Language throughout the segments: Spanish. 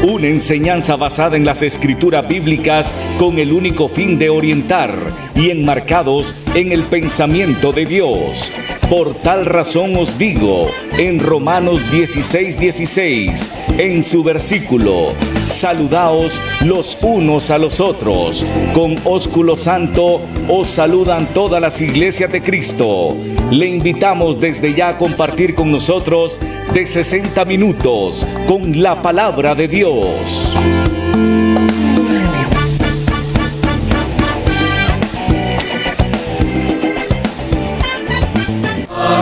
Una enseñanza basada en las escrituras bíblicas con el único fin de orientar y enmarcados en el pensamiento de Dios. Por tal razón os digo, en Romanos 16:16, en su versículo, saludaos los unos a los otros. Con ósculo santo os saludan todas las iglesias de Cristo. Le invitamos desde ya a compartir con nosotros de 60 minutos con la palabra de Dios.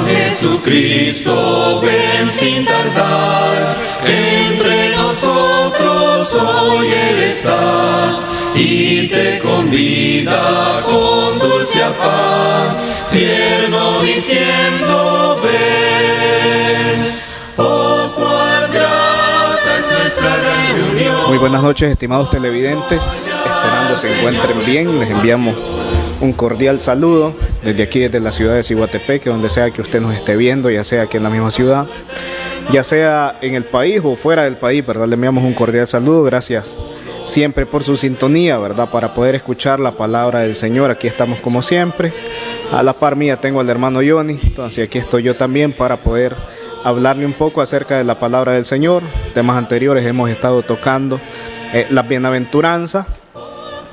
Jesucristo, ven sin tardar, entre nosotros hoy Él está, y te convida con dulce afán, tierno diciendo ven, oh cuán grata es nuestra reunión. Muy buenas noches, estimados televidentes, esperando se encuentren bien, les enviamos un cordial saludo desde aquí, desde la ciudad de Ciguatepeque, donde sea que usted nos esté viendo, ya sea aquí en la misma ciudad, ya sea en el país o fuera del país, ¿verdad? Le enviamos un cordial saludo, gracias siempre por su sintonía, ¿verdad? Para poder escuchar la palabra del Señor, aquí estamos como siempre. A la par mía tengo al hermano Johnny, entonces aquí estoy yo también para poder hablarle un poco acerca de la palabra del Señor. Temas anteriores hemos estado tocando las bienaventuranzas,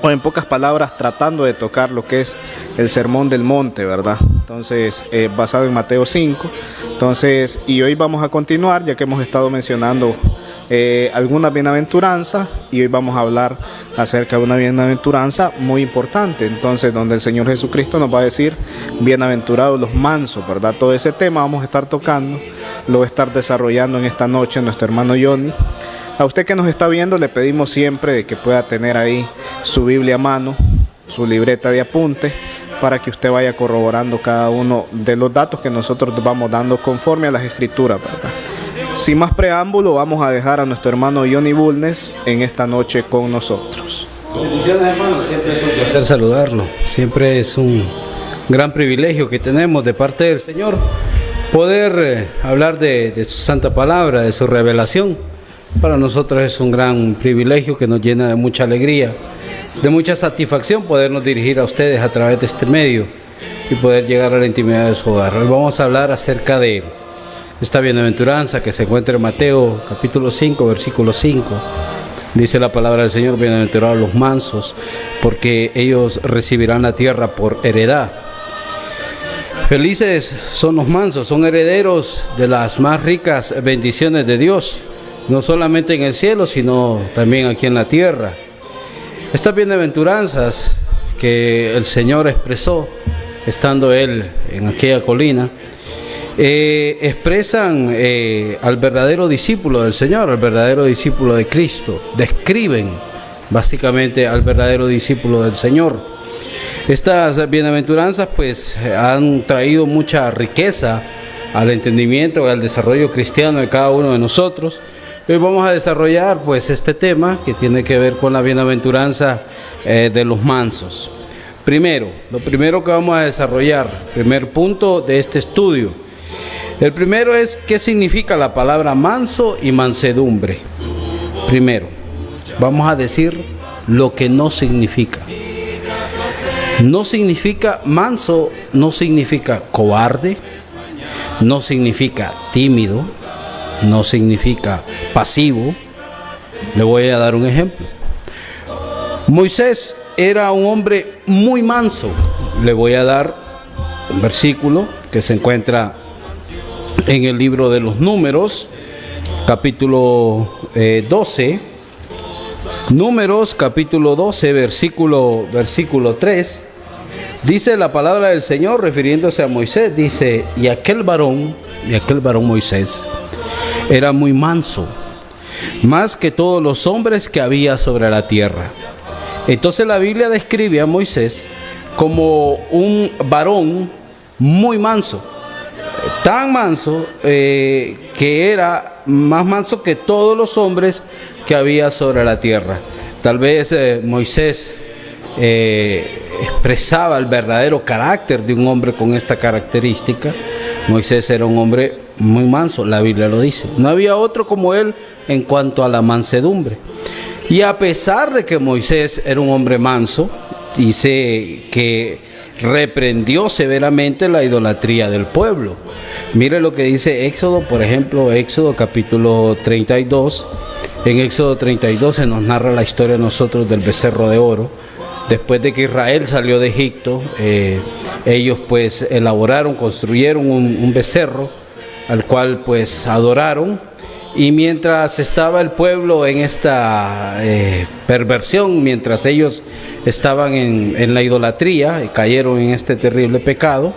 o en pocas palabras tratando de tocar lo que es el sermón del monte, ¿verdad? Entonces, basado en Mateo 5. Entonces, y hoy vamos a continuar, ya que hemos estado mencionando algunas bienaventuranzas, y hoy vamos a hablar acerca de una bienaventuranza muy importante, entonces, donde el Señor Jesucristo nos va a decir, bienaventurados los mansos, ¿verdad? Todo ese tema vamos a estar tocando, lo va a estar desarrollando en esta noche nuestro hermano Johnny. A usted que nos está viendo le pedimos siempre que pueda tener ahí su Biblia a mano, su libreta de apuntes, para que usted vaya corroborando cada uno de los datos que nosotros vamos dando conforme a las escrituras, ¿verdad? Sin más preámbulo, vamos a dejar a nuestro hermano Johnny Bulnes en esta noche con nosotros. Bendiciones, hermanos, siempre es un placer saludarlo, siempre es un gran privilegio que tenemos de parte del Señor poder hablar de su santa palabra, de su revelación. Para nosotros es un gran privilegio que nos llena de mucha alegría, de mucha satisfacción podernos dirigir a ustedes a través de este medio y poder llegar a la intimidad de su hogar. Hoy vamos a hablar acerca de esta bienaventuranza que se encuentra en Mateo capítulo 5, versículo 5. Dice la palabra del Señor, bienaventurados los mansos, porque ellos recibirán la tierra por heredad. Felices son los mansos, son herederos de las más ricas bendiciones de Dios, no solamente en el cielo, sino también aquí en la tierra. Estas bienaventuranzas que el Señor expresó, estando Él en aquella colina, expresan al verdadero discípulo del Señor, al verdadero discípulo de Cristo, describen básicamente al verdadero discípulo del Señor. Estas bienaventuranzas pues han traído mucha riqueza al entendimiento y al desarrollo cristiano de cada uno de nosotros. Hoy vamos a desarrollar pues este tema que tiene que ver con la bienaventuranza de los mansos. Lo primero que vamos a desarrollar, primer punto de este estudio. El primero es qué significa la palabra manso y mansedumbre. Primero, vamos a decir lo que no significa. No significa manso, no significa cobarde, no significa tímido, no significa pasivo. Le voy a dar un ejemplo. Moisés era un hombre muy manso. Le voy a dar un versículo que se encuentra en el libro de los Números, capítulo 12. Números, capítulo 12, versículo 3. Dice la palabra del Señor refiriéndose a Moisés, dice, y aquel varón Moisés, era muy manso, más que todos los hombres que había sobre la tierra. Entonces la Biblia describe a Moisés como un varón muy manso, tan manso que era más manso que todos los hombres que había sobre la tierra. Tal vez Moisés expresaba el verdadero carácter de un hombre con esta característica. Moisés era un hombre muy manso, la Biblia lo dice. No había otro como él en cuanto a la mansedumbre. Y a pesar de que Moisés era un hombre manso, dice que reprendió severamente la idolatría del pueblo. Mire lo que dice Éxodo, por ejemplo, Éxodo capítulo 32. En Éxodo 32 se nos narra la historia de nosotros del becerro de oro. Después de que Israel salió de Egipto, ellos pues elaboraron, construyeron un becerro al cual pues adoraron. Y mientras estaba el pueblo en esta perversión, mientras ellos estaban en la idolatría y cayeron en este terrible pecado,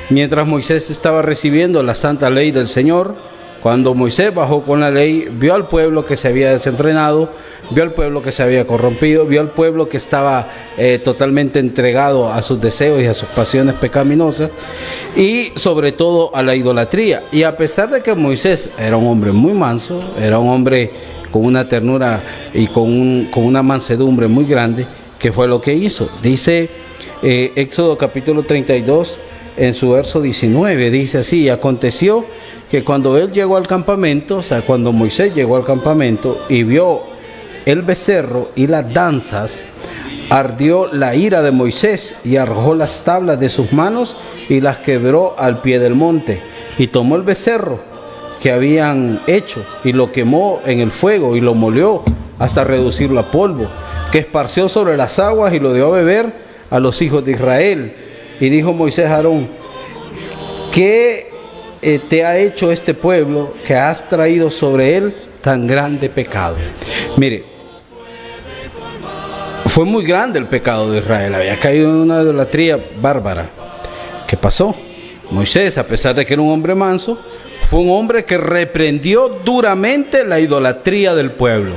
mientras Moisés estaba recibiendo la santa ley del Señor, cuando Moisés bajó con la ley, vio al pueblo que se había desenfrenado, vio al pueblo que se había corrompido, vio al pueblo que estaba totalmente entregado a sus deseos y a sus pasiones pecaminosas, y sobre todo a la idolatría. Y a pesar de que Moisés era un hombre muy manso, era un hombre con una ternura y con una mansedumbre muy grande, ¿qué fue lo que hizo? Dice Éxodo capítulo 32, en su verso 19, dice así: y aconteció que cuando él llegó al campamento, o sea, cuando Moisés llegó al campamento y vio el becerro y las danzas, ardió la ira de Moisés y arrojó las tablas de sus manos y las quebró al pie del monte. Y tomó el becerro que habían hecho y lo quemó en el fuego y lo molió hasta reducirlo a polvo, que esparció sobre las aguas y lo dio a beber a los hijos de Israel. Y dijo Moisés a Aarón: ¿qué te ha hecho este pueblo que has traído sobre él tan grande pecado? Mire, fue muy grande el pecado de Israel, había caído en una idolatría bárbara. ¿Qué pasó? Moisés, a pesar de que era un hombre manso, fue un hombre que reprendió duramente la idolatría del pueblo.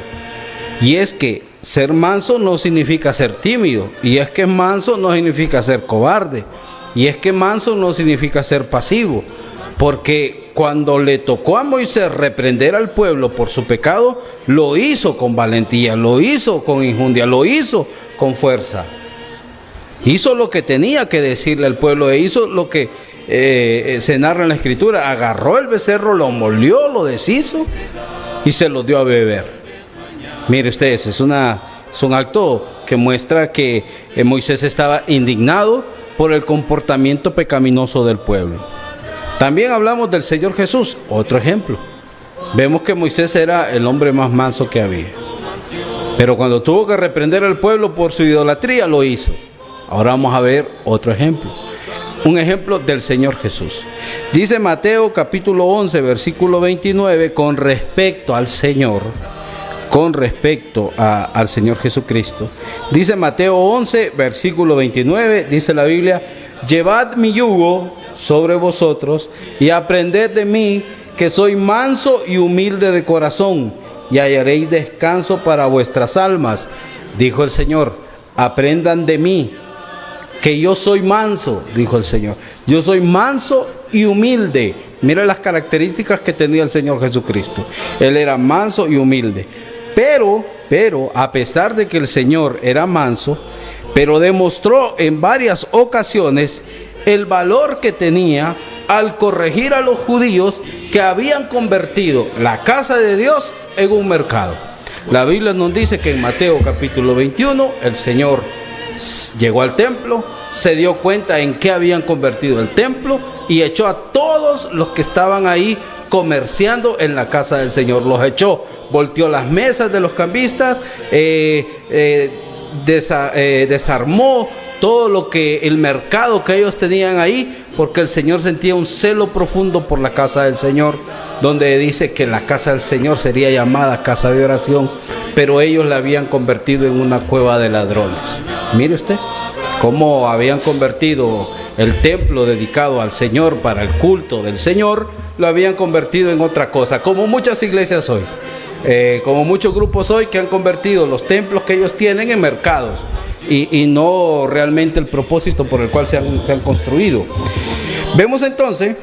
Y es que ser manso no significa ser tímido, y es que manso no significa ser cobarde, y es que manso no significa ser pasivo. Porque cuando le tocó a Moisés reprender al pueblo por su pecado, lo hizo con valentía, lo hizo con injundia, lo hizo con fuerza. Hizo lo que tenía que decirle al pueblo, e hizo lo que se narra en la Escritura. Agarró el becerro, lo molió, lo deshizo y se lo dio a beber. Mire ustedes, es un acto que muestra que Moisés estaba indignado por el comportamiento pecaminoso del pueblo. También hablamos del Señor Jesús, otro ejemplo. Vemos que Moisés era el hombre más manso que había. Pero cuando tuvo que reprender al pueblo por su idolatría, lo hizo. Ahora vamos a ver otro ejemplo. Un ejemplo del Señor Jesús. Dice Mateo capítulo 11, versículo 29, con respecto al Señor, al Señor Jesucristo. Dice Mateo 11, versículo 29, dice la Biblia: llevad mi yugo sobre vosotros y aprended de mí, que soy manso y humilde de corazón, y hallaréis descanso para vuestras almas. Dijo el Señor: aprendan de mí, que yo soy manso, dijo el Señor. Yo soy manso y humilde. Mira las características que tenía el Señor Jesucristo. Él era manso y humilde. Pero, a pesar de que el Señor era manso, pero demostró en varias ocasiones el valor que tenía al corregir a los judíos que habían convertido la casa de Dios en un mercado. La Biblia nos dice que en Mateo capítulo 21 el Señor llegó al templo, se dio cuenta en qué habían convertido el templo y echó a todos los que estaban ahí comerciando en la casa del Señor. Los echó, volteó las mesas de los cambistas, desarmó todo lo que el mercado que ellos tenían ahí, porque el Señor sentía un celo profundo por la casa del Señor, donde dice que la casa del Señor sería llamada casa de oración, pero ellos la habían convertido en una cueva de ladrones. Mire usted cómo habían convertido el templo dedicado al Señor para el culto del Señor, lo habían convertido en otra cosa, como muchas iglesias hoy, como muchos grupos hoy que han convertido los templos que ellos tienen en mercados. Y no realmente el propósito por el cual se han construido. Vemos entonces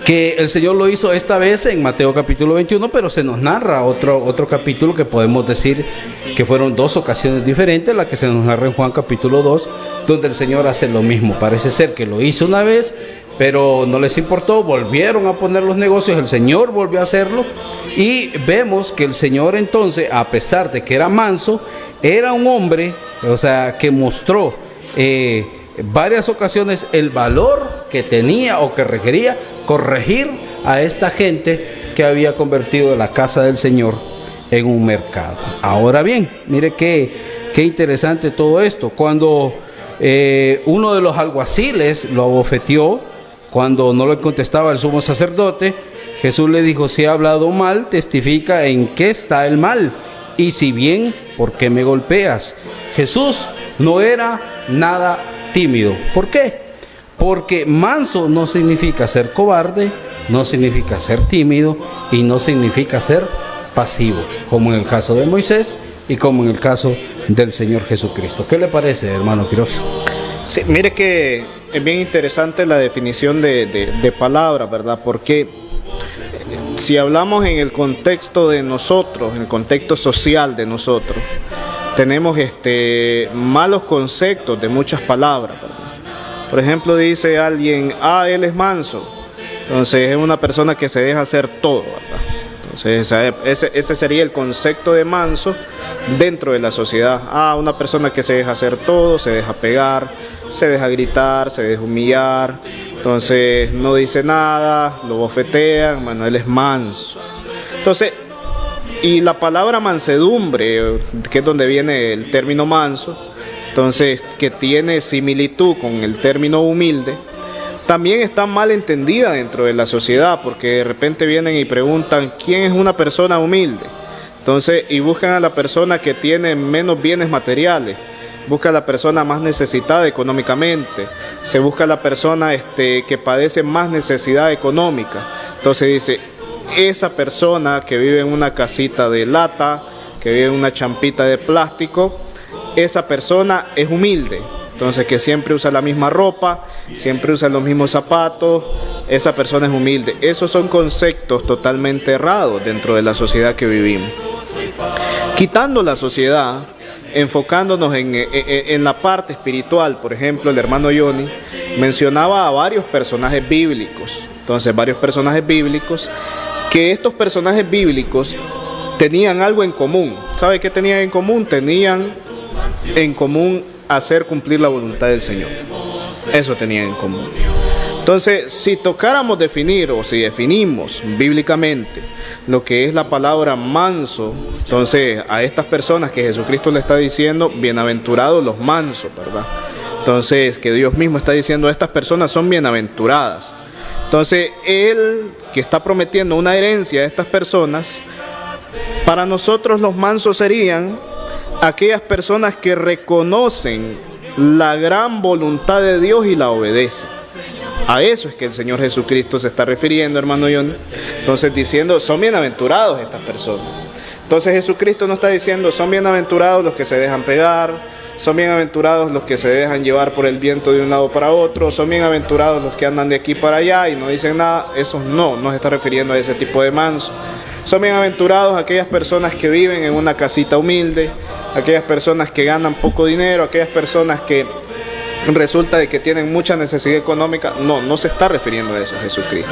que el Señor lo hizo esta vez en Mateo capítulo 21, pero se nos narra otro capítulo que podemos decir que fueron dos ocasiones diferentes, la que se nos narra en Juan capítulo 2, donde el Señor hace lo mismo. Parece ser que lo hizo una vez pero no les importó, volvieron a poner los negocios, el Señor volvió a hacerlo, y vemos que el Señor entonces, a pesar de que era manso, era un hombre, o sea, que mostró varias ocasiones el valor que tenía o que requería corregir a esta gente que había convertido la casa del Señor en un mercado. Ahora bien, mire qué interesante todo esto. Cuando uno de los alguaciles lo abofeteó, cuando no le contestaba el sumo sacerdote, Jesús le dijo: si he hablado mal, testifica en qué está el mal, y si bien, ¿por qué me golpeas? Jesús no era nada tímido. ¿Por qué? Porque manso no significa ser cobarde, no significa ser tímido y no significa ser pasivo, como en el caso de Moisés y como en el caso del Señor Jesucristo. ¿Qué le parece, hermano Quiroz? Sí, mire que es bien interesante la definición de palabra, ¿verdad? Porque si hablamos en el contexto de nosotros, en el contexto social de nosotros, tenemos malos conceptos de muchas palabras, ¿verdad? Por ejemplo, dice alguien: él es manso. Entonces es una persona que se deja hacer todo, ¿verdad? Entonces ese sería el concepto de manso dentro de la sociedad. Una persona que se deja hacer todo, se deja pegar, se deja gritar, se deja humillar, entonces no dice nada, lo bofetean, bueno, él es manso. Entonces, y la palabra mansedumbre, que es donde viene el término manso, entonces, que tiene similitud con el término humilde, también está mal entendida dentro de la sociedad, porque de repente vienen y preguntan: ¿quién es una persona humilde? Entonces, y buscan a la persona que tiene menos bienes materiales, busca a la persona más necesitada económicamente, se busca a la persona que padece más necesidad económica. Entonces dice: esa persona que vive en una casita de lata, que vive en una champita de plástico, esa persona es humilde. Entonces, que siempre usa la misma ropa, siempre usa los mismos zapatos, esa persona es humilde. Esos son conceptos totalmente errados dentro de la sociedad que vivimos. Quitando la sociedad, enfocándonos en la parte espiritual, por ejemplo, el hermano Johnny mencionaba a varios personajes bíblicos. Entonces, varios personajes bíblicos, que estos personajes bíblicos tenían algo en común. ¿Sabe qué tenían en común? Tenían en común hacer cumplir la voluntad del Señor. Eso tenían en común. Entonces, si tocáramos definir, o si definimos bíblicamente lo que es la palabra manso, entonces a estas personas que Jesucristo le está diciendo: bienaventurados los mansos, ¿verdad? Entonces, que Dios mismo está diciendo: estas personas son bienaventuradas. Entonces, Él que está prometiendo una herencia a estas personas, para nosotros los mansos serían aquellas personas que reconocen la gran voluntad de Dios y la obedecen. A eso es que el Señor Jesucristo se está refiriendo, hermano Johnny. Entonces, diciendo: son bienaventurados estas personas. Entonces, Jesucristo no está diciendo: son bienaventurados los que se dejan pegar, son bienaventurados los que se dejan llevar por el viento de un lado para otro, son bienaventurados los que andan de aquí para allá y no dicen nada. Esos no se está refiriendo a ese tipo de manso. Son bienaventurados aquellas personas que viven en una casita humilde, aquellas personas que ganan poco dinero, aquellas personas que resulta de que tienen mucha necesidad económica. No se está refiriendo a eso Jesucristo.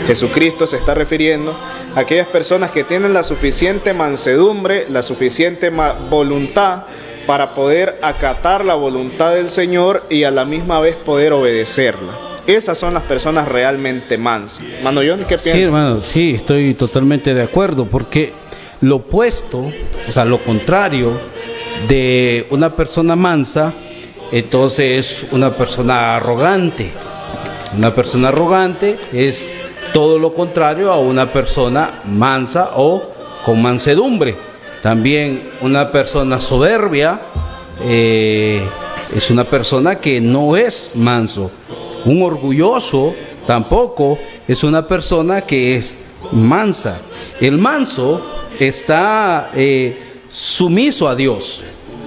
Jesucristo se está refiriendo a aquellas personas que tienen la suficiente mansedumbre, la suficiente voluntad para poder acatar la voluntad del Señor y a la misma vez poder obedecerla. Esas son las personas realmente mansas. Mano John, ¿qué piensas? Sí, hermano, sí, estoy totalmente de acuerdo, porque lo opuesto, o sea, lo contrario de una persona mansa, entonces es una persona arrogante. Una persona arrogante es todo lo contrario a una persona mansa o con mansedumbre. También una persona soberbia es una persona que no es manso. Un orgulloso tampoco es una persona que es mansa. El manso está sumiso a Dios.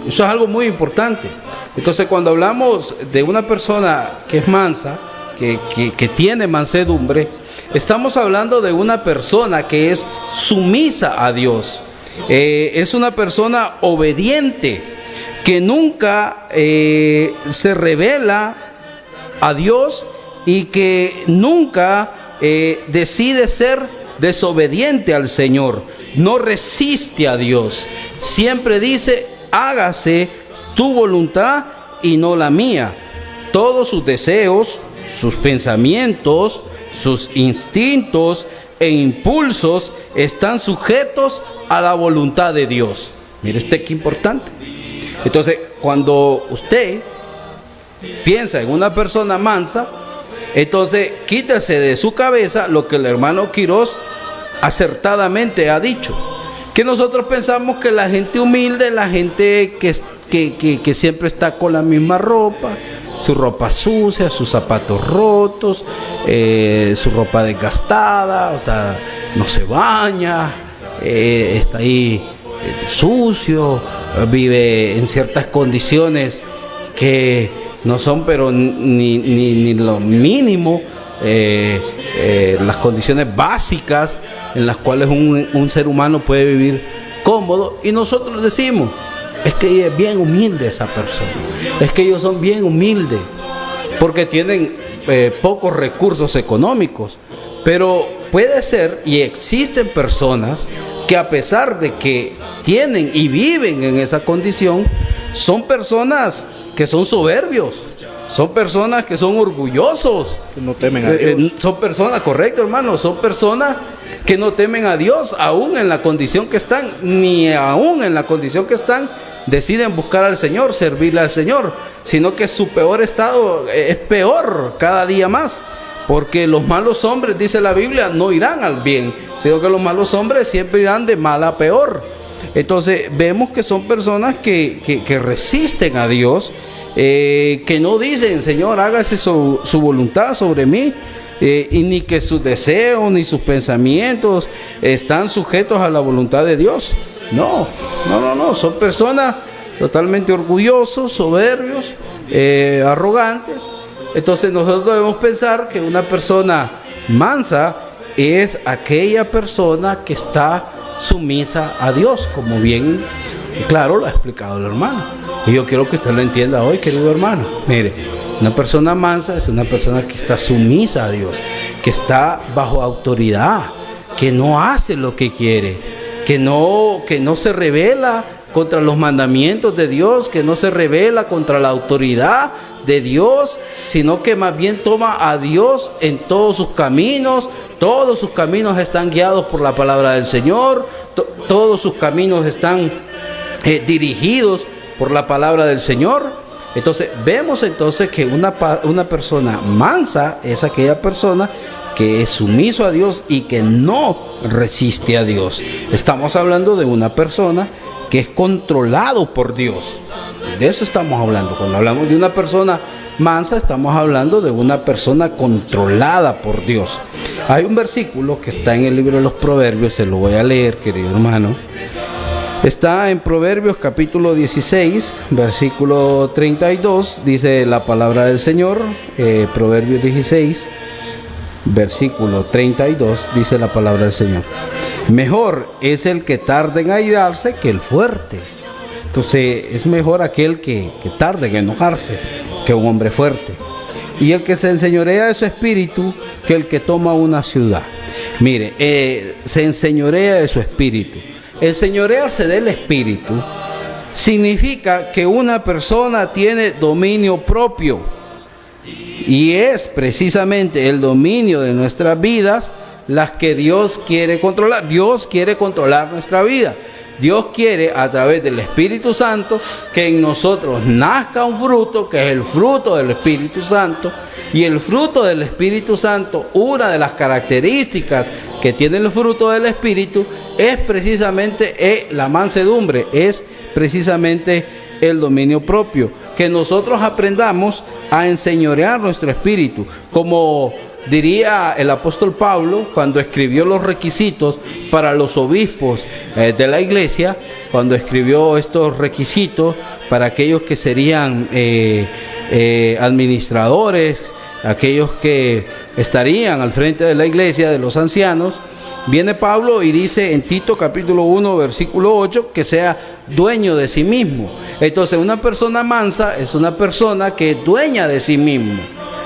Eso es algo muy importante. Entonces, cuando hablamos de una persona que es mansa, que tiene mansedumbre, estamos hablando de una persona que es sumisa a Dios. Es una persona obediente, que nunca se revela a Dios y que nunca decide ser desobediente al Señor, no resiste a Dios, siempre dice: hágase tu voluntad y no la mía. Todos sus deseos, sus pensamientos, sus instintos e impulsos están sujetos a la voluntad de Dios. Mire qué importante. Entonces, cuando usted piensa en una persona mansa, entonces quítese de su cabeza lo que el hermano Quirós acertadamente ha dicho, que nosotros pensamos que la gente humilde, la gente que siempre está con la misma ropa, su ropa sucia, sus zapatos rotos, su ropa desgastada, o sea, no se baña, está ahí sucio, vive en ciertas condiciones que no son pero ni lo mínimo, las condiciones básicas en las cuales un ser humano puede vivir cómodo, y nosotros decimos: es que es bien humilde esa persona, es que ellos son bien humildes porque tienen pocos recursos económicos. Pero puede ser, y existen personas que a pesar de que tienen y viven en esa condición, son personas que son soberbios, son personas que son orgullosos, que no temen a Dios. Son personas, correcto hermano, son personas que no temen a Dios, aún en la condición que están, ni aún en la condición que están deciden buscar al Señor, servirle al Señor, sino que su peor estado es peor cada día más, porque los malos hombres, dice la Biblia, no irán al bien, sino que los malos hombres siempre irán de mal a peor. Entonces vemos que son personas que resisten a Dios, que no dicen: Señor, hágase su voluntad sobre mí, y ni que sus deseos ni sus pensamientos están sujetos a la voluntad de Dios. No, son personas totalmente orgullosos, soberbios, arrogantes. Entonces nosotros debemos pensar que una persona mansa es aquella persona que está sumisa a Dios, como bien claro lo ha explicado el hermano. Y yo quiero que usted lo entienda hoy, querido hermano. Mire, una persona mansa es una persona que está sumisa a Dios, que está bajo autoridad, que no hace lo que quiere, que no se rebela contra los mandamientos de Dios, que no se rebela contra la autoridad de Dios, sino que más bien toma a Dios en todos sus caminos. Todos sus caminos están guiados por la palabra del Señor, todos sus caminos están dirigidos por la palabra del Señor. Entonces vemos entonces que una persona mansa es aquella persona que es sumiso a Dios y que no resiste a Dios. Estamos hablando de una persona que es controlado por Dios. De eso estamos hablando. Cuando hablamos de una persona mansa, estamos hablando de una persona controlada por Dios. Hay un versículo que está en el libro de los Proverbios, se lo voy a leer, querido hermano. Está en Proverbios capítulo 16, versículo 32, dice la palabra del Señor. Proverbios 16, versículo 32, dice la palabra del Señor: mejor es el que tarda en airarse que el fuerte. Entonces es mejor aquel que tarde en enojarse que un hombre fuerte. Y el que se enseñorea de su espíritu que el que toma una ciudad. Mire, se enseñorea de su espíritu. Enseñorearse del espíritu significa que una persona tiene dominio propio. Y es precisamente el dominio de nuestras vidas las que Dios quiere controlar. Dios quiere controlar nuestra vida. Dios quiere, a través del Espíritu Santo, que en nosotros nazca un fruto, que es el fruto del Espíritu Santo. Y el fruto del Espíritu Santo, una de las características que tiene el fruto del Espíritu, es precisamente la mansedumbre, es precisamente el dominio propio. Que nosotros aprendamos a enseñorear nuestro espíritu, como diría el apóstol Pablo cuando escribió los requisitos para los obispos de la iglesia, cuando escribió estos requisitos para aquellos que serían administradores, aquellos que estarían al frente de la iglesia, de los ancianos. Viene Pablo y dice en Tito capítulo 1 versículo 8 que sea dueño de sí mismo. Entonces una persona mansa es una persona que es dueña de sí mismo.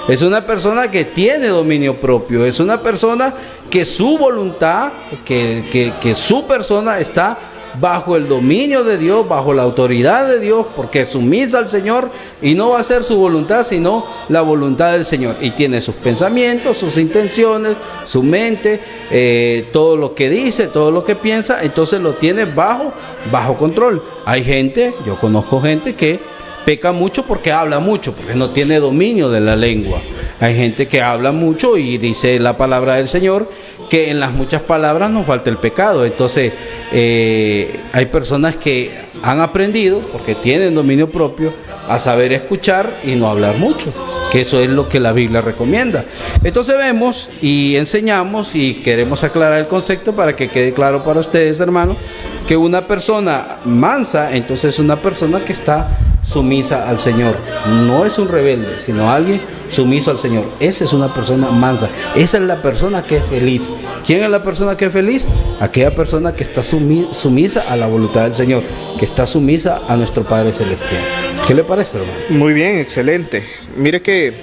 Es una persona que tiene dominio propio. Es una persona que su voluntad, que su persona está bajo el dominio de Dios, bajo la autoridad de Dios, porque es sumisa al Señor y no va a ser su voluntad, sino la voluntad del Señor. Y tiene sus pensamientos, sus intenciones, su mente, todo lo que dice, todo lo que piensa, entonces lo tiene bajo control. Hay gente, yo conozco gente que peca mucho porque habla mucho, porque no tiene dominio de la lengua. Hay gente que habla mucho y dice la palabra del Señor, que en las muchas palabras nos falta el pecado. Entonces hay personas que han aprendido, porque tienen dominio propio, a saber escuchar y no hablar mucho, que eso es lo que la Biblia recomienda. Entonces vemos y enseñamos y queremos aclarar el concepto para que quede claro para ustedes, hermanos, que una persona mansa, entonces es una persona que está sumisa al Señor. No es un rebelde, sino alguien sumiso al Señor. Esa es una persona mansa. Esa es la persona que es feliz. ¿Quién es la persona que es feliz? Aquella persona que está sumisa a la voluntad del Señor, que está sumisa a nuestro Padre Celestial. ¿Qué le parece, hermano? Muy bien, excelente. Mire que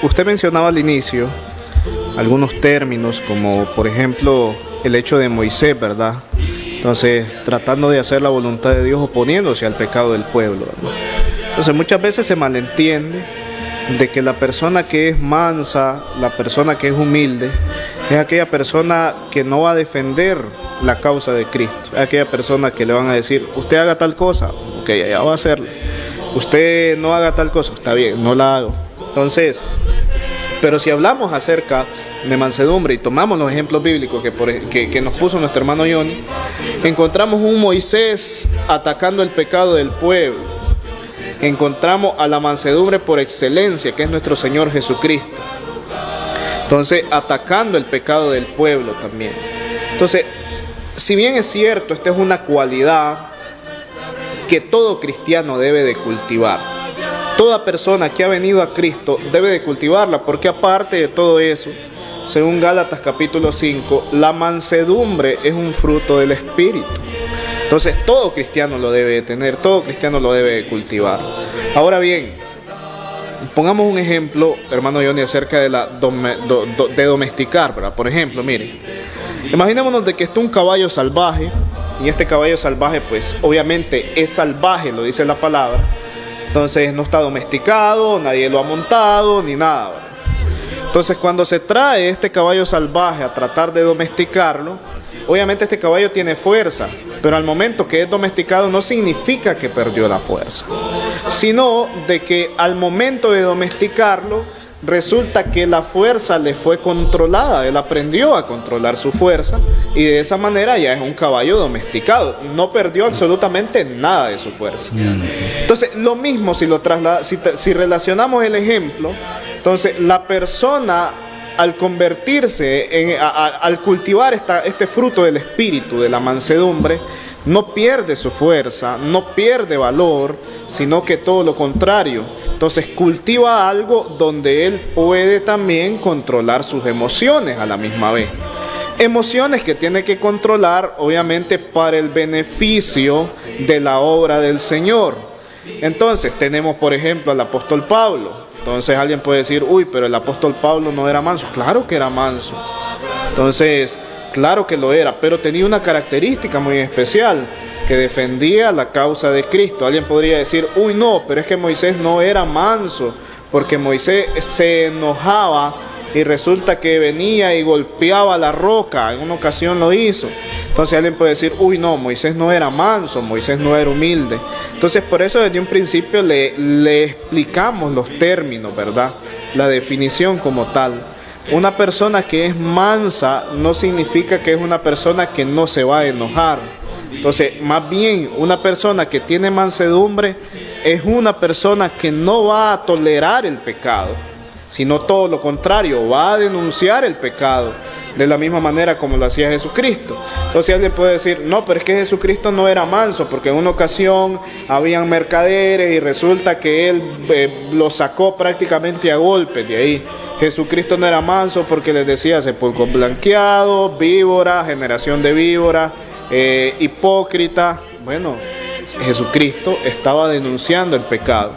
usted mencionaba al inicio algunos términos, como por ejemplo el hecho de Moisés, ¿verdad? Entonces, tratando de hacer la voluntad de Dios, oponiéndose al pecado del pueblo, ¿verdad? Entonces, muchas veces se malentiende de que la persona que es mansa, la persona que es humilde, es aquella persona que no va a defender la causa de Cristo. Es aquella persona que le van a decir, usted haga tal cosa, ok, ya va a hacerlo. Usted no haga tal cosa, está bien, no la hago. Entonces, pero si hablamos acerca de mansedumbre y tomamos los ejemplos bíblicos que nos puso nuestro hermano Johnny, encontramos un Moisés atacando el pecado del pueblo. Encontramos a la mansedumbre por excelencia, que es nuestro Señor Jesucristo. Entonces, atacando el pecado del pueblo también. Entonces, si bien es cierto, esta es una cualidad que todo cristiano debe de cultivar. Toda persona que ha venido a Cristo debe de cultivarla, porque aparte de todo eso, según Gálatas capítulo 5, la mansedumbre es un fruto del Espíritu. Entonces todo cristiano lo debe de tener, todo cristiano lo debe de cultivar. Ahora bien, pongamos un ejemplo, hermano Johnny, acerca de domesticar, ¿verdad? Por ejemplo, mire, imaginémonos de que está un caballo salvaje, y este caballo salvaje pues obviamente es salvaje, lo dice la palabra. Entonces no está domesticado, nadie lo ha montado, ni nada, ¿verdad? Entonces cuando se trae este caballo salvaje a tratar de domesticarlo, obviamente este caballo tiene fuerza, pero al momento que es domesticado no significa que perdió la fuerza, sino de que al momento de domesticarlo, resulta que la fuerza le fue controlada, él aprendió a controlar su fuerza y de esa manera ya es un caballo domesticado, no perdió absolutamente nada de su fuerza. Entonces lo mismo si relacionamos el ejemplo, entonces la persona al convertirse, al cultivar este fruto del espíritu, de la mansedumbre, no pierde su fuerza, no pierde valor, sino que todo lo contrario. Entonces cultiva algo donde él puede también controlar sus emociones a la misma vez. Emociones que tiene que controlar, obviamente, para el beneficio de la obra del Señor. Entonces tenemos, por ejemplo, al apóstol Pablo. Entonces alguien puede decir, uy, pero el apóstol Pablo no era manso. Claro que era manso. Entonces, claro que lo era, pero tenía una característica muy especial, que defendía la causa de Cristo. Alguien podría decir, uy, no, pero es que Moisés no era manso, porque Moisés se enojaba y resulta que venía y golpeaba la roca. En una ocasión lo hizo. Entonces alguien puede decir, uy, no, Moisés no era manso, Moisés no era humilde. Entonces por eso desde un principio le explicamos los términos, ¿verdad? La definición como tal. Una persona que es mansa no significa que es una persona que no se va a enojar. Entonces, más bien, una persona que tiene mansedumbre es una persona que no va a tolerar el pecado, sino todo lo contrario, va a denunciar el pecado de la misma manera como lo hacía Jesucristo. Entonces alguien puede decir, no, pero es que Jesucristo no era manso, porque en una ocasión habían mercaderes y resulta que él lo sacó prácticamente a golpes de ahí. Jesucristo no era manso porque les decía sepulcro blanqueado, víbora, generación de víbora, hipócrita. Bueno, Jesucristo estaba denunciando el pecado.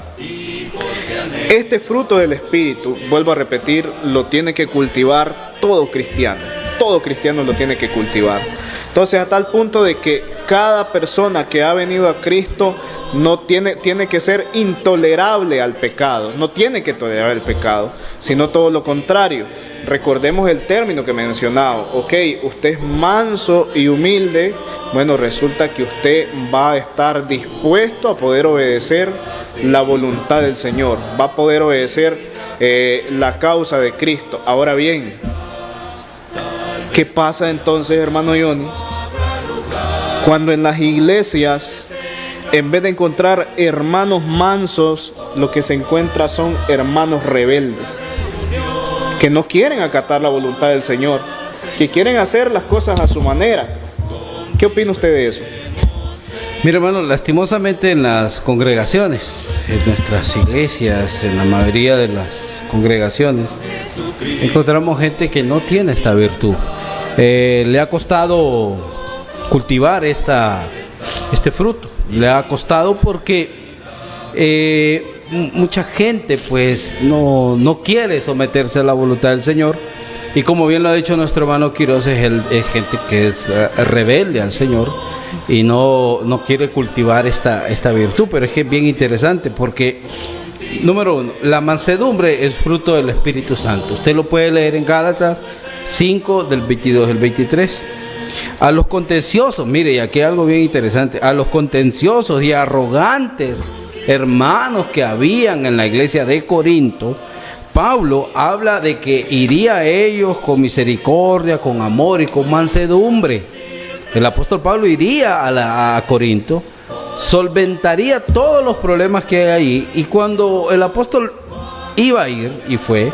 Este fruto del Espíritu, vuelvo a repetir, lo tiene que cultivar todo cristiano. Todo cristiano lo tiene que cultivar. Entonces, a tal punto de que cada persona que ha venido a Cristo no tiene que ser intolerable al pecado, no tiene que tolerar el pecado, sino todo lo contrario. Recordemos el término que mencionaba. Ok, usted es manso y humilde. Bueno, resulta que usted va a estar dispuesto a poder obedecer la voluntad del Señor, va a poder obedecer la causa de Cristo. Ahora bien, ¿qué pasa entonces, hermano Johnny? Cuando en las iglesias, en vez de encontrar hermanos mansos, lo que se encuentra son hermanos rebeldes, que no quieren acatar la voluntad del Señor, que quieren hacer las cosas a su manera. ¿Qué opina usted de eso? Mira, hermano, lastimosamente en las congregaciones, en nuestras iglesias, en la mayoría de las congregaciones, encontramos gente que no tiene esta virtud. Le ha costado cultivar este fruto. Le ha costado porque mucha gente pues no quiere someterse a la voluntad del Señor. Y como bien lo ha dicho nuestro hermano Quiroz, es gente que es rebelde al Señor y no quiere cultivar esta virtud. Pero es que es bien interesante porque, número uno, la mansedumbre es fruto del Espíritu Santo. Usted lo puede leer en Gálatas 5, del 22 al 23. A los contenciosos, mire, y aquí hay algo bien interesante, a los contenciosos y arrogantes hermanos que habían en la iglesia de Corinto, Pablo habla de que iría a ellos con misericordia, con amor y con mansedumbre. El apóstol Pablo iría a Corinto, solventaría todos los problemas que hay allí, y cuando el apóstol iba a ir, y fue,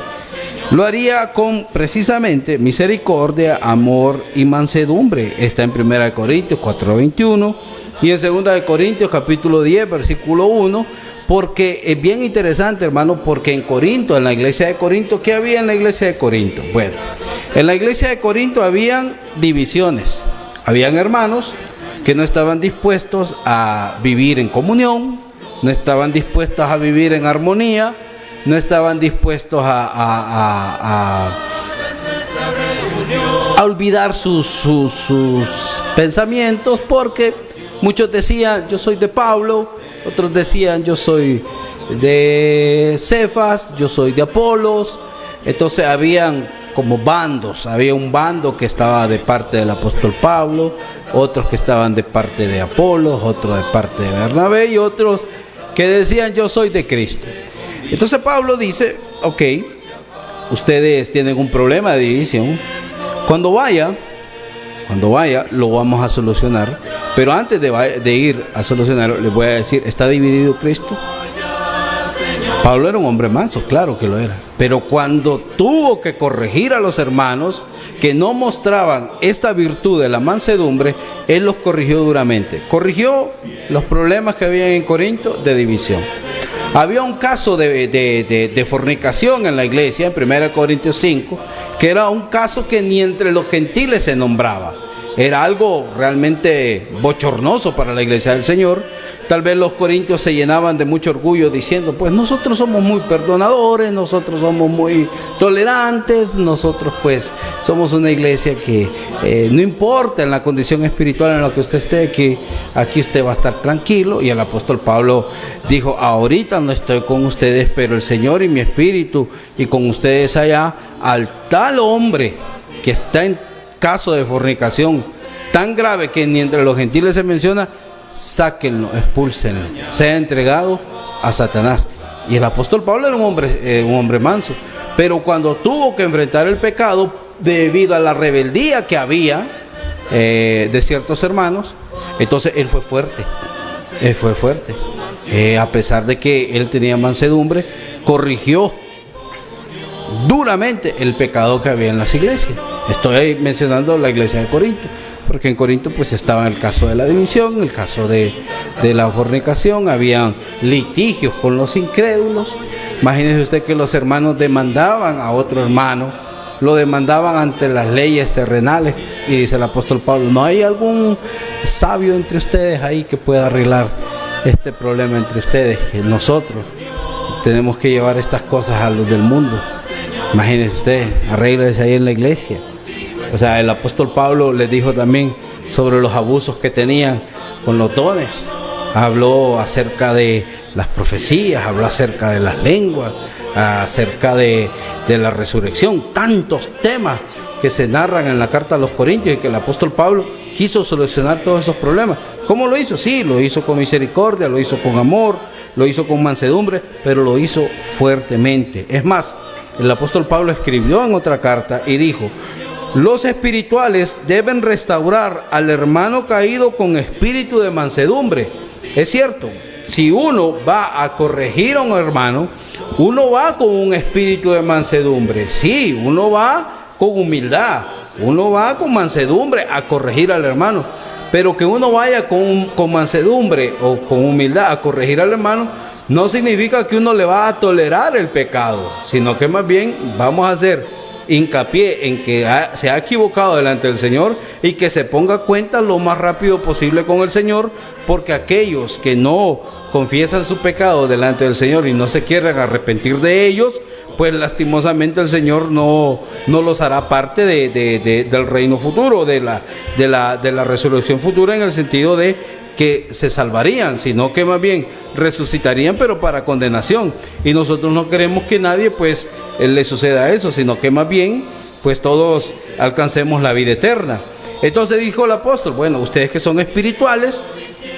lo haría con precisamente misericordia, amor y mansedumbre. Está en 1 Corintios 4:21 y en 2 Corintios capítulo 10, versículo 1. Porque es bien interesante, hermano, porque en Corinto, en la iglesia de Corinto, ¿qué había en la iglesia de Corinto? Bueno, en la iglesia de Corinto habían divisiones. Habían hermanos que no estaban dispuestos a vivir en comunión, no estaban dispuestos a vivir en armonía, no estaban dispuestos a olvidar sus pensamientos, porque muchos decían, yo soy de Pablo, otros decían, yo soy de Cefas, yo soy de Apolos. Entonces habían como bandos, había un bando que estaba de parte del apóstol Pablo, otros que estaban de parte de Apolos, otros de parte de Bernabé y otros que decían, yo soy de Cristo. Entonces Pablo dice, ok, ustedes tienen un problema de división, cuando vaya lo vamos a solucionar, pero antes de ir a solucionarlo les voy a decir, ¿está dividido Cristo? Pablo era un hombre manso, claro que lo era, pero cuando tuvo que corregir a los hermanos que no mostraban esta virtud de la mansedumbre, él los corrigió duramente, corrigió los problemas que había en Corinto de división. Había un caso de fornicación en la iglesia, en 1 Corintios 5, que era un caso que ni entre los gentiles se nombraba. Era algo realmente bochornoso para la iglesia del Señor. Tal vez los corintios se llenaban de mucho orgullo diciendo, pues nosotros somos muy perdonadores, nosotros somos muy tolerantes, nosotros pues somos una iglesia que no importa en la condición espiritual en la que usted esté, que aquí usted va a estar tranquilo. Y el apóstol Pablo dijo, ahorita no estoy con ustedes, pero el Señor y mi espíritu y con ustedes allá, al tal hombre que está en caso de fornicación tan grave que ni entre los gentiles se menciona, sáquenlo, expúlsenlo, sea entregado a Satanás. Y el apóstol Pablo era un hombre manso, pero cuando tuvo que enfrentar el pecado debido a la rebeldía que había de ciertos hermanos, entonces él fue fuerte. A pesar de que él tenía mansedumbre, corrigió duramente el pecado que había en las iglesias. Estoy mencionando la iglesia de Corinto, porque en Corinto pues estaba el caso de la división, el caso de la fornicación, había litigios con los incrédulos. Imagínese usted que los hermanos demandaban a otro hermano, lo demandaban ante las leyes terrenales, y dice el apóstol Pablo, ¿no hay algún sabio entre ustedes ahí que pueda arreglar este problema entre ustedes? Que nosotros tenemos que llevar estas cosas a los del mundo. Imagínense usted, arréglese ahí en la iglesia. O sea, el apóstol Pablo les dijo también sobre los abusos que tenían con los dones. Habló acerca de las profecías, habló acerca de las lenguas, acerca de la resurrección. Tantos temas que se narran en la carta a los Corintios y que el apóstol Pablo quiso solucionar todos esos problemas. ¿Cómo lo hizo? Sí, lo hizo con misericordia, lo hizo con amor, lo hizo con mansedumbre, pero lo hizo fuertemente. Es más, el apóstol Pablo escribió en otra carta y dijo: los espirituales deben restaurar al hermano caído con espíritu de mansedumbre. Es cierto, si uno va a corregir a un hermano, uno va con un espíritu de mansedumbre. Sí, uno va con humildad, uno va con mansedumbre a corregir al hermano. Pero que uno vaya con mansedumbre o con humildad a corregir al hermano, no significa que uno le va a tolerar el pecado, sino que más bien vamos a hacer hincapié en que se ha equivocado delante del Señor y que se ponga cuenta lo más rápido posible con el Señor, porque aquellos que no confiesan su pecado delante del Señor y no se quieren arrepentir de ellos, pues lastimosamente el Señor no los hará parte del reino futuro, de la resurrección futura, en el sentido de que se salvarían, sino que más bien resucitarían, pero para condenación. Y nosotros no queremos que nadie pues le suceda eso, sino que más bien pues todos alcancemos la vida eterna. Entonces dijo el apóstol: bueno, ustedes que son espirituales,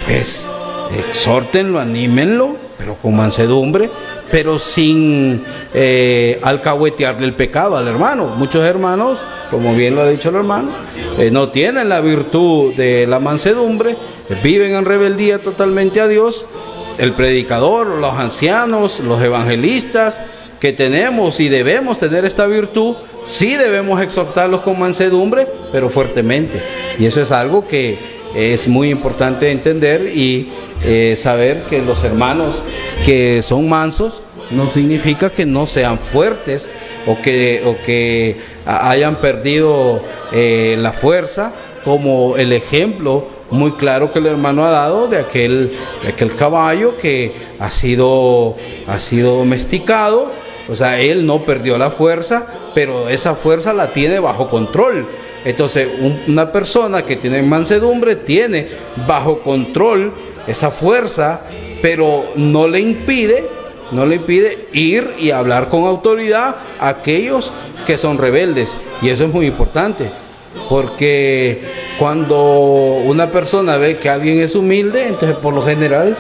pues exhórtenlo, anímenlo, pero con mansedumbre, pero sin alcahuetearle el pecado al hermano. Muchos hermanos, como bien lo ha dicho el hermano, no tienen la virtud de la mansedumbre, viven en rebeldía totalmente a Dios. El predicador, los ancianos, los evangelistas que tenemos y debemos tener esta virtud, sí debemos exhortarlos con mansedumbre, pero fuertemente. Y eso es algo que es muy importante entender y saber que los hermanos que son mansos no significa que no sean fuertes o que hayan perdido la fuerza, como el ejemplo muy claro que el hermano ha dado de aquel caballo que ha sido domesticado. O sea, él no perdió la fuerza, pero esa fuerza la tiene bajo control. Entonces, una persona que tiene mansedumbre tiene bajo control esa fuerza, pero no le impide ir y hablar con autoridad a aquellos que son rebeldes. Y eso es muy importante, porque cuando una persona ve que alguien es humilde, entonces por lo general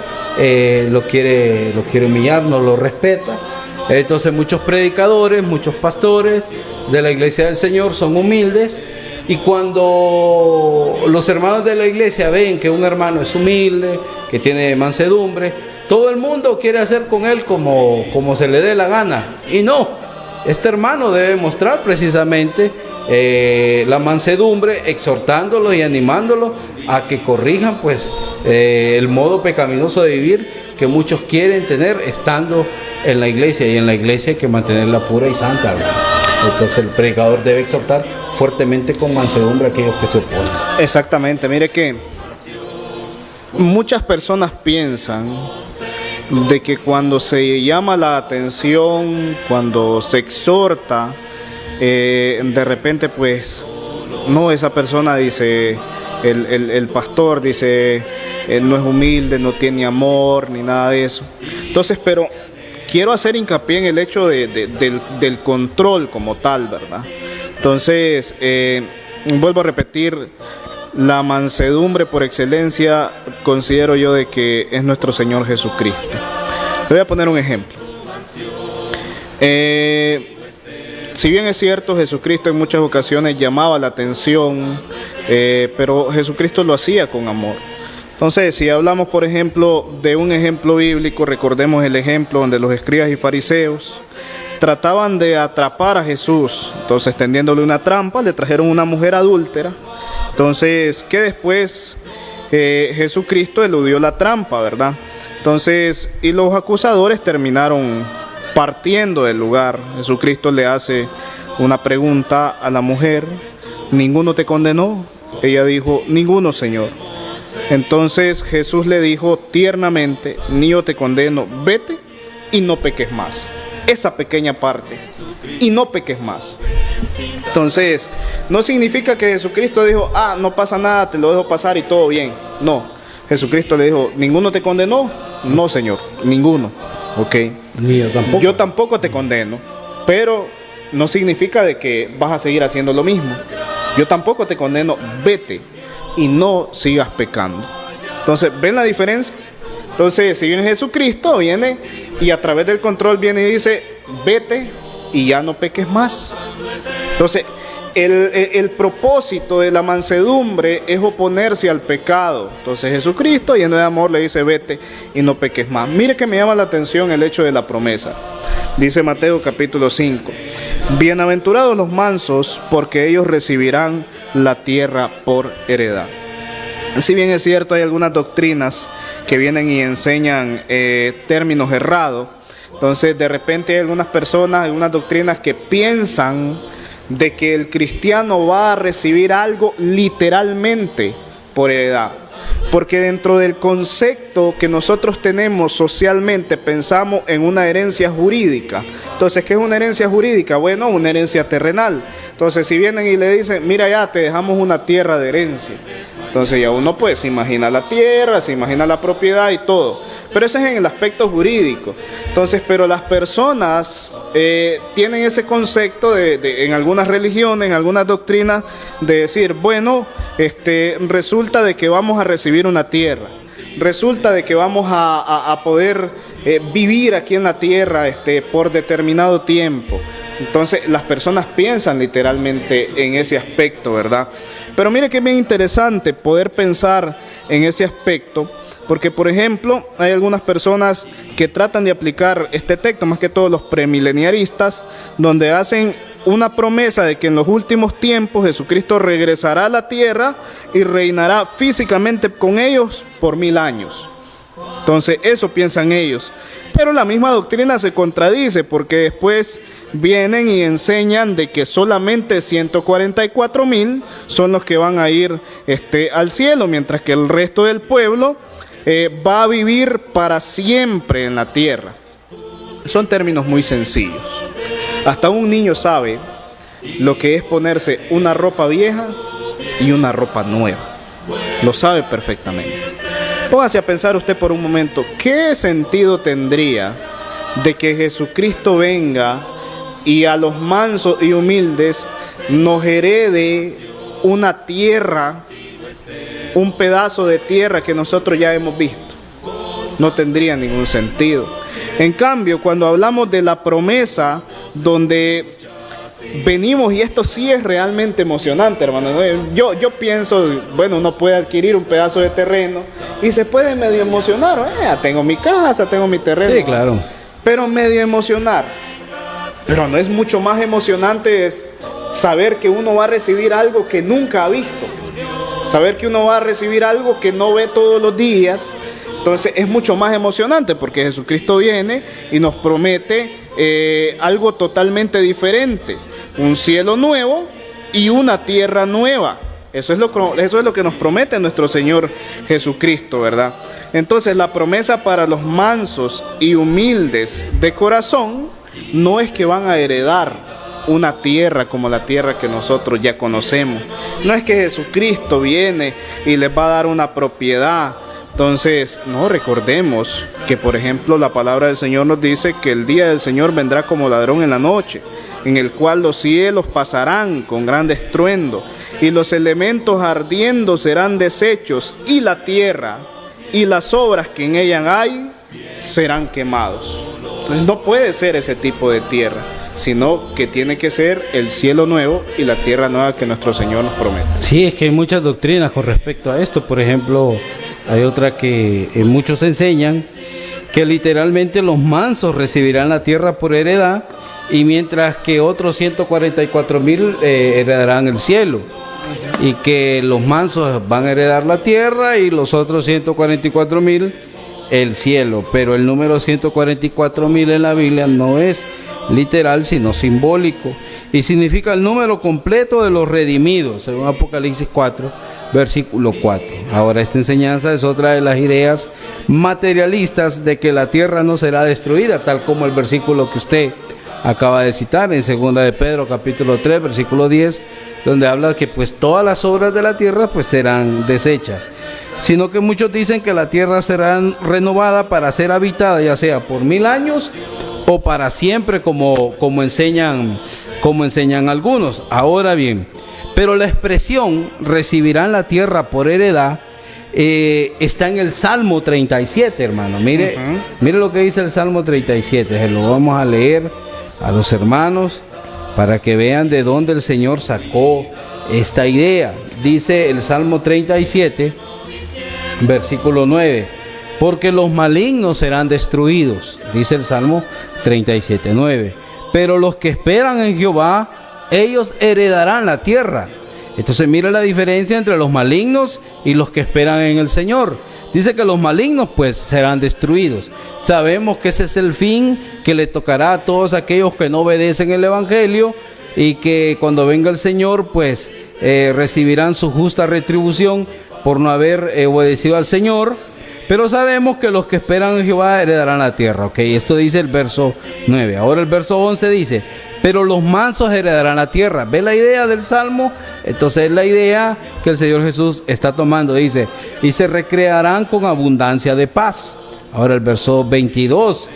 lo quiere humillar, no lo respeta. Entonces muchos predicadores, muchos pastores de la iglesia del Señor son humildes, y cuando los hermanos de la iglesia ven que un hermano es humilde, que tiene mansedumbre, todo el mundo quiere hacer con él como se le dé la gana. Y no, este hermano debe mostrar precisamente la mansedumbre, exhortándolo y animándolo a que corrijan pues el modo pecaminoso de vivir que muchos quieren tener estando en la iglesia, y en la iglesia hay que mantenerla pura y santa, ¿verdad? Entonces el predicador debe exhortar fuertemente con mansedumbre a aquellos que se oponen. Exactamente, mire que muchas personas piensan de que cuando se llama la atención, cuando se exhorta, de repente pues no, esa persona dice, el pastor dice, él no es humilde, no tiene amor ni nada de eso. Entonces, pero quiero hacer hincapié en el hecho del control como tal, ¿verdad? Entonces, vuelvo a repetir, la mansedumbre por excelencia considero yo de que es nuestro Señor Jesucristo. Le voy a poner un ejemplo. Si bien es cierto, Jesucristo en muchas ocasiones llamaba la atención, pero Jesucristo lo hacía con amor. Entonces, si hablamos, por ejemplo, de un ejemplo bíblico, recordemos el ejemplo donde los escribas y fariseos trataban de atrapar a Jesús. Entonces, tendiéndole una trampa, le trajeron una mujer adúltera. Entonces, que después Jesucristo eludió la trampa, ¿verdad? Entonces, y los acusadores terminaron partiendo del lugar. Jesucristo le hace una pregunta a la mujer: ¿ninguno te condenó? Ella dijo: ninguno, Señor. Entonces Jesús le dijo tiernamente: ni yo te condeno, vete y no peques más. Esa pequeña parte, y no peques más. Entonces, no significa que Jesucristo dijo, no pasa nada, te lo dejo pasar y todo bien. No, Jesucristo le dijo, ¿ninguno te condenó? No, Señor, ninguno. Ok. Ni yo tampoco. Yo tampoco te condeno, pero no significa de que vas a seguir haciendo lo mismo. Yo tampoco te condeno, vete y no sigas pecando. Entonces, ¿ven la diferencia? Entonces, si viene Jesucristo, viene y a través del control viene y dice, vete y ya no peques más. Entonces, el propósito de la mansedumbre es oponerse al pecado. Entonces, Jesucristo, lleno de amor, le dice, vete y no peques más. Mire que me llama la atención el hecho de la promesa. Dice Mateo capítulo 5, bienaventurados los mansos, porque ellos recibirán la tierra por heredad. Si bien es cierto, hay algunas doctrinas que vienen y enseñan términos errados. Entonces, de repente hay algunas personas, algunas doctrinas que piensan de que el cristiano va a recibir algo literalmente por heredad. Porque dentro del concepto que nosotros tenemos socialmente, pensamos en una herencia jurídica. Entonces, ¿qué es una herencia jurídica? Bueno, una herencia terrenal. Entonces, si vienen y le dicen, mira ya, te dejamos una tierra de herencia. Entonces ya uno pues se imagina la tierra, se imagina la propiedad y todo. Pero eso es en el aspecto jurídico. Entonces, pero las personas tienen ese concepto en algunas religiones, en algunas doctrinas, de decir, bueno, resulta de que vamos a recibir una tierra. Resulta de que vamos a poder vivir aquí en la tierra por determinado tiempo. Entonces, las personas piensan literalmente en ese aspecto, ¿verdad? Pero mire que es bien interesante poder pensar en ese aspecto, porque por ejemplo hay algunas personas que tratan de aplicar este texto, más que todos los premileniaristas, donde hacen una promesa de que en los últimos tiempos Jesucristo regresará a la tierra y reinará físicamente con ellos por 1000 años. Entonces eso piensan ellos, pero la misma doctrina se contradice, porque después vienen y enseñan de que solamente 144,000 son los que van a ir al cielo, mientras que el resto del pueblo va a vivir para siempre en la tierra. Son términos muy sencillos. Hasta un niño sabe lo que es ponerse una ropa vieja y una ropa nueva. Lo sabe perfectamente. Póngase a pensar usted por un momento, ¿qué sentido tendría de que Jesucristo venga y a los mansos y humildes nos herede una tierra, un pedazo de tierra que nosotros ya hemos visto? No tendría ningún sentido. En cambio, cuando hablamos de la promesa, donde venimos, y esto sí es realmente emocionante, hermano. Yo pienso, bueno, uno puede adquirir un pedazo de terreno y se puede medio emocionar. Tengo mi casa, tengo mi terreno. Sí, claro. Pero medio emocionar. Pero no es mucho más emocionante es saber que uno va a recibir algo que nunca ha visto. Saber que uno va a recibir algo que no ve todos los días. Entonces es mucho más emocionante, porque Jesucristo viene y nos promete algo totalmente diferente. Un cielo nuevo y una tierra nueva. Eso es lo que nos promete nuestro Señor Jesucristo, ¿verdad? Entonces la promesa para los mansos y humildes de corazón no es que van a heredar una tierra como la tierra que nosotros ya conocemos. No es que Jesucristo viene y les va a dar una propiedad. Entonces, no, recordemos que, por ejemplo, la palabra del Señor nos dice que el día del Señor vendrá como ladrón en la noche, en el cual los cielos pasarán con gran estruendo, y los elementos ardiendo serán deshechos, y la tierra y las obras que en ella hay serán quemados. Entonces, no puede ser ese tipo de tierra, sino que tiene que ser el cielo nuevo y la tierra nueva que nuestro Señor nos promete. Sí, es que hay muchas doctrinas con respecto a esto. Por ejemplo, hay otra que muchos enseñan que literalmente los mansos recibirán la tierra por heredad, y mientras que otros 144,000 heredarán el cielo, y que los mansos van a heredar la tierra y los otros 144,000 el cielo. Pero el número 144,000 en la Biblia no es literal, sino simbólico, y significa el número completo de los redimidos, según Apocalipsis 4, versículo 4. Ahora, esta enseñanza es otra de las ideas materialistas de que la tierra no será destruida, tal como el versículo que usted acaba de citar en 2 de Pedro capítulo 3 versículo 10, donde habla que pues todas las obras de la tierra pues serán deshechas, sino que muchos dicen que la tierra será renovada para ser habitada, ya sea por 1000 años o para siempre, como enseñan algunos. Ahora bien, pero la expresión recibirán la tierra por heredad está en el Salmo 37, hermano. Mire lo que dice el Salmo 37. Se lo vamos a leer a los hermanos para que vean de dónde el Señor sacó esta idea. Dice el Salmo 37, versículo 9: porque los malignos serán destruidos, dice el Salmo 37, 9. Pero los que esperan en Jehová, ellos heredarán la tierra. Entonces mira la diferencia entre los malignos y los que esperan en el Señor. Dice que los malignos pues serán destruidos. Sabemos que ese es el fin que le tocará a todos aquellos que no obedecen el Evangelio, y que cuando venga el Señor pues recibirán su justa retribución por no haber obedecido al Señor. Pero sabemos que los que esperan en Jehová heredarán la tierra. Ok, esto dice el verso 9. Ahora el verso 11 dice: pero los mansos heredarán la tierra. ¿Ve la idea del Salmo? Entonces es la idea que el Señor Jesús está tomando. Dice: y se recrearán con abundancia de paz. Ahora el verso 22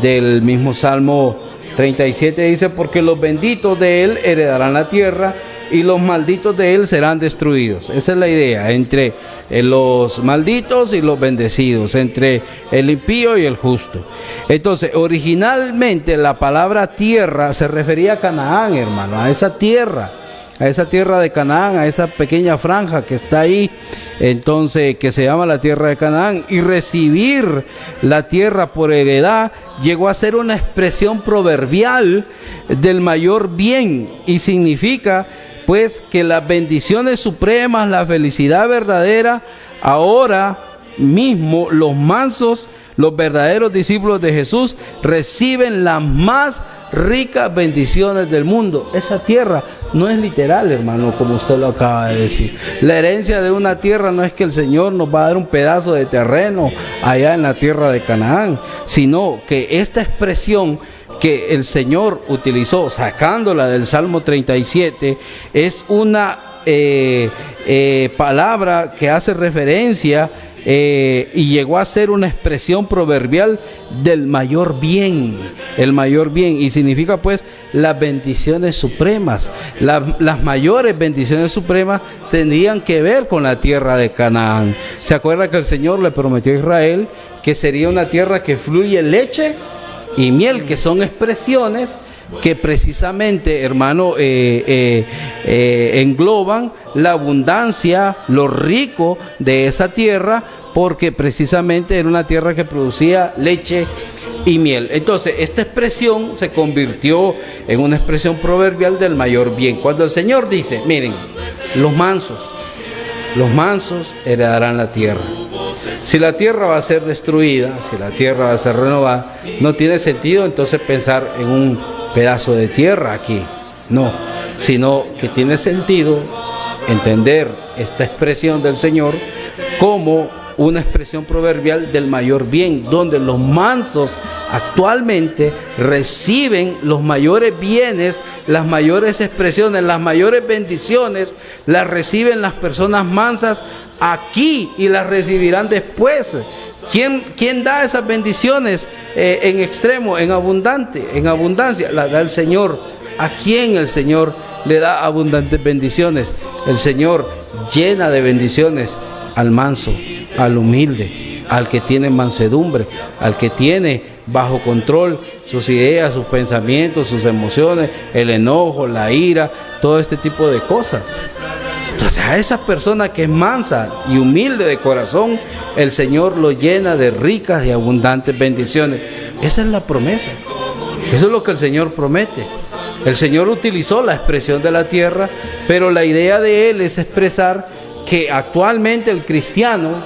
del mismo Salmo 37 dice: porque los benditos de él heredarán la tierra, y los malditos de él serán destruidos. Esa es la idea, entre los malditos y los bendecidos, entre el impío y el justo. Entonces, originalmente la palabra tierra se refería a Canaán, hermano, a esa tierra de Canaán, a esa pequeña franja que está ahí, entonces, que se llama la tierra de Canaán. Y recibir la tierra por heredad llegó a ser una expresión proverbial del mayor bien, y significa pues que las bendiciones supremas, la felicidad verdadera, ahora mismo los mansos, los verdaderos discípulos de Jesús, reciben las más ricas bendiciones del mundo. Esa tierra no es literal, hermano, como usted lo acaba de decir. La herencia de una tierra no es que el Señor nos va a dar un pedazo de terreno allá en la tierra de Canaán, sino que esta expresión que el Señor utilizó, sacándola del Salmo 37, es una palabra que hace referencia y llegó a ser una expresión proverbial del mayor bien, el mayor bien, y significa pues las bendiciones supremas. Las mayores bendiciones supremas tendrían que ver con la tierra de Canaán. ¿Se acuerda que el Señor le prometió a Israel que sería una tierra que fluye leche y miel, que son expresiones que precisamente, hermano, engloban la abundancia, lo rico de esa tierra, porque precisamente era una tierra que producía leche y miel? Entonces, esta expresión se convirtió en una expresión proverbial del mayor bien. Cuando el Señor dice, miren, los mansos heredarán la tierra. Si la tierra va a ser destruida, si la tierra va a ser renovada, no tiene sentido entonces pensar en un pedazo de tierra aquí, no, sino que tiene sentido entender esta expresión del Señor como una expresión proverbial del mayor bien, donde los mansos actualmente reciben los mayores bienes, las mayores expresiones, las mayores bendiciones, las reciben las personas mansas aquí y las recibirán después. ¿Quién da esas bendiciones en extremo, en abundancia? Las da el Señor. ¿A quién el Señor le da abundantes bendiciones? El Señor llena de bendiciones al manso, al humilde, al que tiene mansedumbre, al que tiene bajo control sus ideas, sus pensamientos, sus emociones, el enojo, la ira, todo este tipo de cosas. Entonces, a esa persona que es mansa y humilde de corazón, el Señor lo llena de ricas y abundantes bendiciones. Esa es la promesa. Eso es lo que el Señor promete. El Señor utilizó la expresión de la tierra, pero la idea de Él es expresar que actualmente el cristiano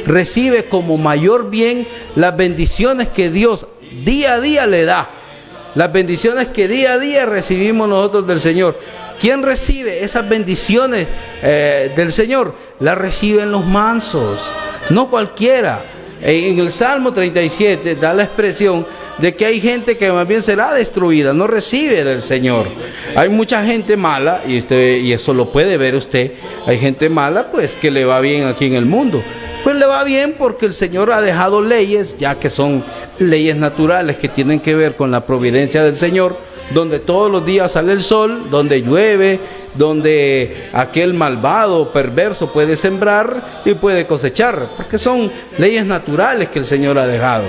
recibe como mayor bien las bendiciones que Dios día a día le da. Las bendiciones que día a día recibimos nosotros del Señor. ¿quién recibe esas bendiciones del Señor? Las reciben los mansos, no cualquiera. En el Salmo 37 da la expresión de que hay gente que más bien será destruida, no recibe del Señor. Hay mucha gente mala, y eso lo puede ver usted. Hay gente mala pues que le va bien aquí en el mundo. Pues le va bien porque el Señor ha dejado leyes, ya que son leyes naturales que tienen que ver con la providencia del Señor, donde todos los días sale el sol, donde llueve, donde aquel malvado, perverso puede sembrar y puede cosechar, porque son leyes naturales que el Señor ha dejado.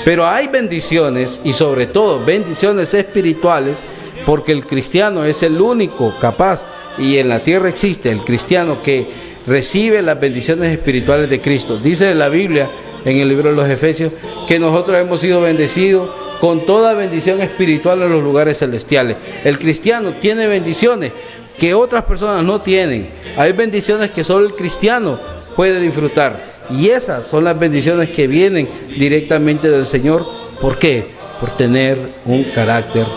Pero hay bendiciones, y sobre todo bendiciones espirituales, porque el cristiano es el único capaz, y en la tierra existe el cristiano que recibe las bendiciones espirituales de Cristo. Dice la Biblia en el libro de los Efesios que nosotros hemos sido bendecidos con toda bendición espiritual en los lugares celestiales. El cristiano tiene bendiciones que otras personas no tienen. Hay bendiciones que solo el cristiano puede disfrutar, y esas son las bendiciones que vienen directamente del Señor. ¿Por qué? Por tener un carácter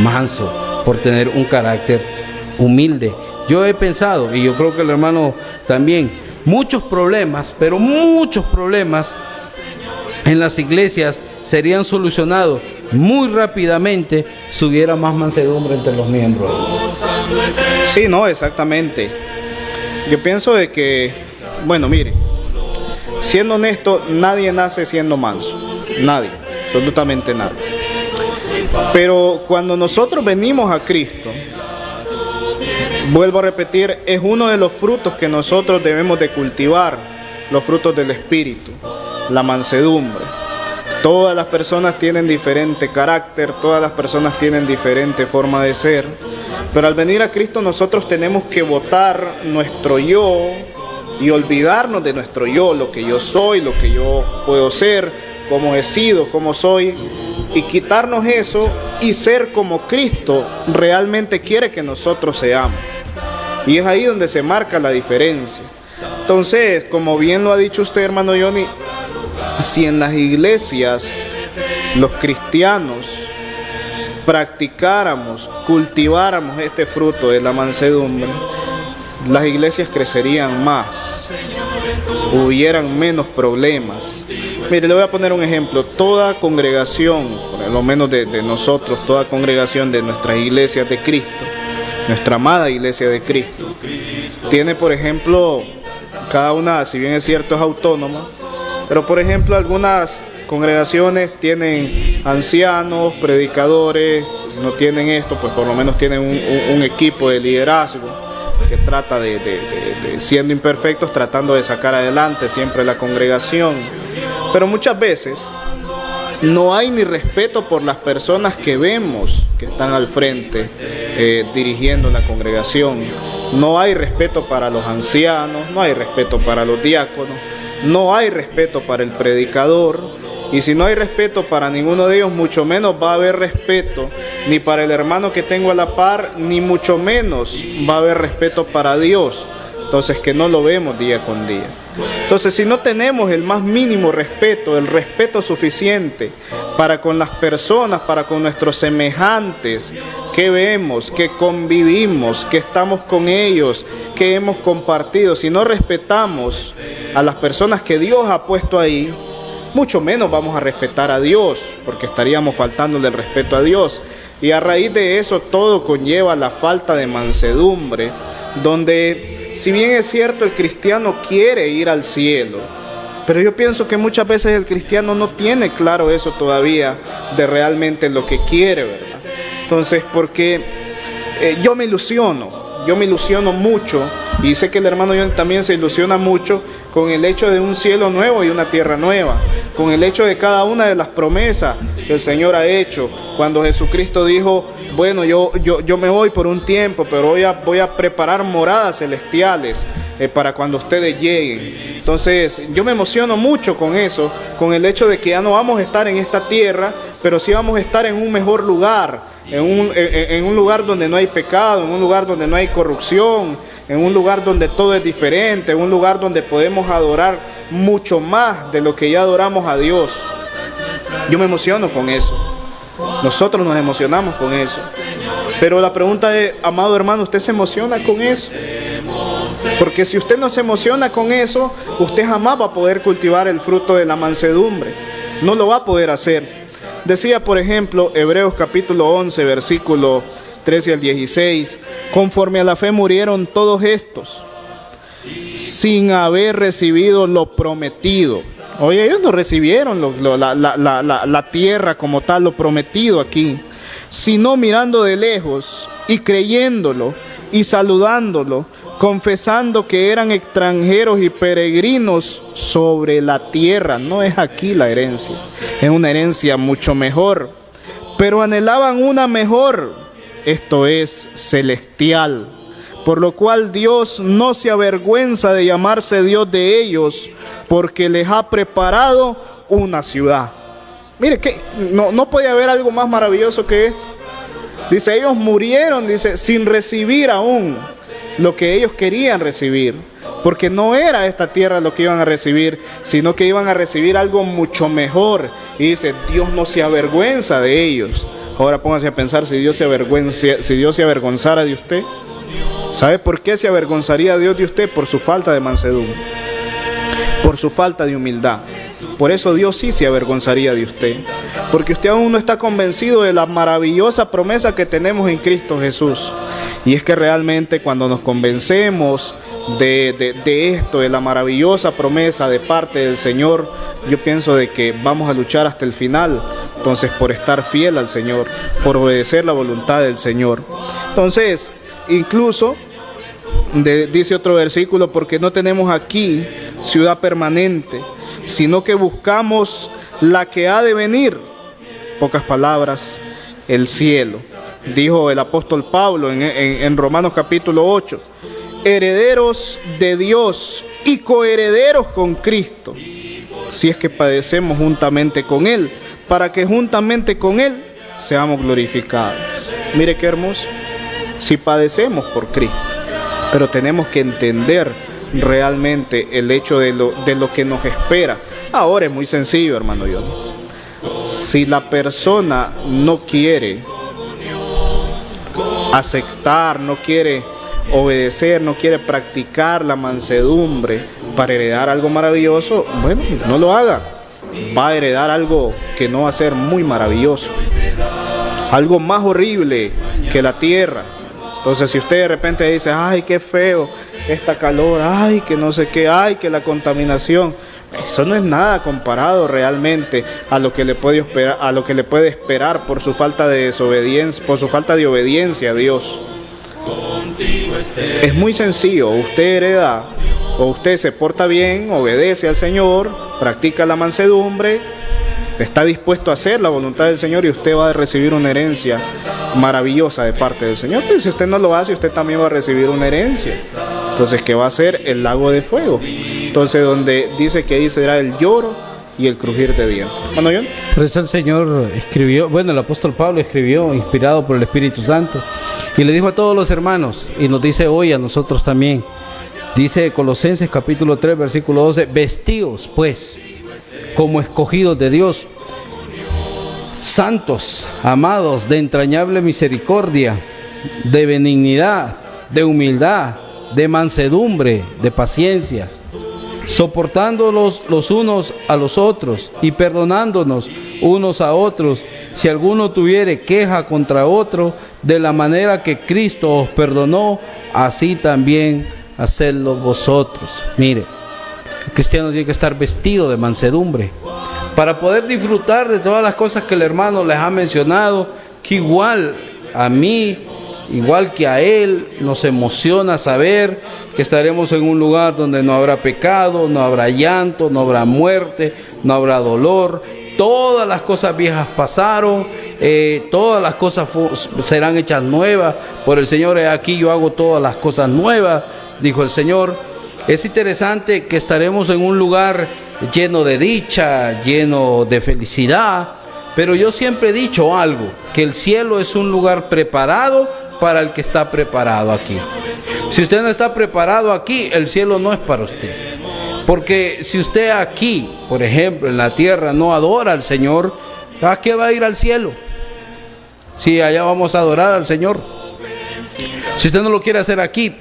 manso, por tener un carácter humilde. Yo he pensado, y yo creo que el hermano también, muchos problemas, pero muchos problemas en las iglesias serían solucionados muy rápidamente si hubiera más mansedumbre entre los miembros. Sí, no, exactamente. Yo pienso de que, bueno, mire, siendo honesto, nadie nace siendo manso. Nadie, absolutamente nadie. Pero cuando nosotros venimos a Cristo, vuelvo a repetir, es uno de los frutos que nosotros debemos de cultivar, los frutos del Espíritu, la mansedumbre. Todas las personas tienen diferente carácter, todas las personas tienen diferente forma de ser, pero al venir a Cristo nosotros tenemos que botar nuestro yo y olvidarnos de nuestro yo, lo que yo soy, lo que yo puedo ser, cómo he sido, cómo soy, y quitarnos eso y ser como Cristo realmente quiere que nosotros seamos. Y es ahí donde se marca la diferencia. Entonces, como bien lo ha dicho usted, hermano Johnny, si en las iglesias los cristianos practicáramos, cultiváramos este fruto de la mansedumbre, las iglesias crecerían más, hubieran menos problemas. Mire, le voy a poner un ejemplo. Toda congregación, por lo menos de nosotros, toda congregación de nuestras iglesias de Cristo, nuestra amada iglesia de Cristo, tiene, por ejemplo, cada una, si bien es cierto, es autónoma, pero por ejemplo algunas congregaciones tienen ancianos, predicadores. Si no tienen esto, pues por lo menos tienen un equipo de liderazgo que trata de, siendo imperfectos, tratando de sacar adelante siempre la congregación. Pero muchas veces no hay ni respeto por las personas que vemos que están al frente dirigiendo la congregación. No hay respeto para los ancianos, no hay respeto para los diáconos, no hay respeto para el predicador. Y si no hay respeto para ninguno de ellos, mucho menos va a haber respeto ni para el hermano que tengo a la par, ni mucho menos va a haber respeto para Dios. Entonces, que no lo vemos día con día. Entonces, si no tenemos el más mínimo respeto, el respeto suficiente para con las personas, para con nuestros semejantes, que vemos, que convivimos, que estamos con ellos, que hemos compartido, si no respetamos a las personas que Dios ha puesto ahí, mucho menos vamos a respetar a Dios, porque estaríamos faltándole el respeto a Dios. Y a raíz de eso todo conlleva la falta de mansedumbre, donde si bien es cierto el cristiano quiere ir al cielo, pero yo pienso que muchas veces el cristiano no tiene claro eso todavía de realmente lo que quiere, ¿verdad? Entonces, porque yo me ilusiono mucho, y sé que el hermano John también se ilusiona mucho con el hecho de un cielo nuevo y una tierra nueva, con el hecho de cada una de las promesas que el Señor ha hecho. Cuando Jesucristo dijo, bueno, yo me voy por un tiempo, pero voy a preparar moradas celestiales para cuando ustedes lleguen. Entonces, yo me emociono mucho con eso, con el hecho de que ya no vamos a estar en esta tierra, pero sí vamos a estar en un mejor lugar, en un lugar donde no hay pecado, en un lugar donde no hay corrupción, en un lugar donde todo es diferente, en un lugar donde podemos adorar mucho más de lo que ya adoramos a Dios. Yo me emociono con eso. Nosotros nos emocionamos con eso. Pero la pregunta es, amado hermano, ¿usted se emociona con eso? Porque si usted no se emociona con eso, usted jamás va a poder cultivar el fruto de la mansedumbre. No lo va a poder hacer. Decía, por ejemplo, Hebreos capítulo 11, versículo 13 al 16, conforme a la fe murieron todos estos, sin haber recibido lo prometido. Oye, ellos no recibieron la tierra como tal, lo prometido aquí, sino mirando de lejos y creyéndolo y saludándolo, confesando que eran extranjeros y peregrinos sobre la tierra. No es aquí la herencia, es una herencia mucho mejor, pero anhelaban una mejor, esto es celestial, por lo cual Dios no se avergüenza de llamarse Dios de ellos, porque les ha preparado una ciudad. Mire que no puede haber algo más maravilloso que esto. Dice, ellos murieron, dice, sin recibir aún lo que ellos querían recibir, porque no era esta tierra lo que iban a recibir, sino que iban a recibir algo mucho mejor. Y dice, Dios no se avergüenza de ellos. Ahora póngase a pensar, si Dios se avergonzara de usted, ¿sabe por qué se avergonzaría Dios de usted? Por su falta de mansedumbre, por su falta de humildad. Por eso Dios sí se avergonzaría de usted, porque usted aún no está convencido de la maravillosa promesa que tenemos en Cristo Jesús. Y es que realmente cuando nos convencemos de esto, de la maravillosa promesa de parte del Señor, yo pienso de que vamos a luchar hasta el final. Entonces, por estar fiel al Señor, por obedecer la voluntad del Señor. Entonces, incluso dice otro versículo, porque no tenemos aquí ciudad permanente, sino que buscamos la que ha de venir. Pocas palabras, el cielo. Dijo el apóstol Pablo en Romanos capítulo 8, herederos de Dios y coherederos con Cristo, si es que padecemos juntamente con Él, para que juntamente con Él seamos glorificados. Mire qué hermoso, si padecemos por Cristo, pero tenemos que entender realmente el hecho de lo que nos espera. Ahora es muy sencillo, hermano Johnny. Si la persona no quiere aceptar, no quiere obedecer, no quiere practicar la mansedumbre para heredar algo maravilloso, bueno, no lo haga. Va a heredar algo que no va a ser muy maravilloso, algo más horrible que la tierra. Entonces, si usted de repente dice, ay, qué feo esta calor, ay, que no sé qué, ay, que la contaminación, eso no es nada comparado realmente a lo que le puede esperar, por su falta de desobediencia, por su falta de obediencia a Dios. Es muy sencillo, usted hereda, o usted se porta bien, obedece al Señor, practica la mansedumbre, está dispuesto a hacer la voluntad del Señor, y usted va a recibir una herencia maravillosa de parte del Señor. Pero si usted no lo hace, usted también va a recibir una herencia. Entonces, ¿qué va a hacer? El lago de fuego. Entonces, donde dice que ahí será el lloro y el crujir de dientes. Bueno, John. Por eso el Señor escribió, el apóstol Pablo escribió, inspirado por el Espíritu Santo, y le dijo a todos los hermanos, y nos dice hoy a nosotros también, dice Colosenses capítulo 3, versículo 12, vestíos pues como escogidos de Dios, santos, amados, de entrañable misericordia, de benignidad, de humildad, de mansedumbre, de paciencia, soportándolos los unos a los otros y perdonándonos unos a otros, si alguno tuviere queja contra otro, de la manera que Cristo os perdonó, así también hacedlo vosotros. Mire, el cristiano tiene que estar vestido de mansedumbre para poder disfrutar de todas las cosas que el hermano les ha mencionado, que igual a mí, igual que a él, nos emociona saber que estaremos en un lugar donde no habrá pecado, no habrá llanto, no habrá muerte, no habrá dolor. Todas las cosas viejas pasaron, todas las cosas serán hechas nuevas por el Señor. Aquí yo hago todas las cosas nuevas, dijo el Señor. Es interesante que estaremos en un lugar lleno de dicha, lleno de felicidad, pero yo siempre he dicho algo, que el cielo es un lugar preparado para el que está preparado aquí. Si usted no está preparado aquí, el cielo no es para usted. Porque si usted aquí, por ejemplo, en la tierra no adora al Señor, ¿a qué va a ir al cielo? si allá vamos a adorar al Señor. Si usted no lo quiere hacer aquí,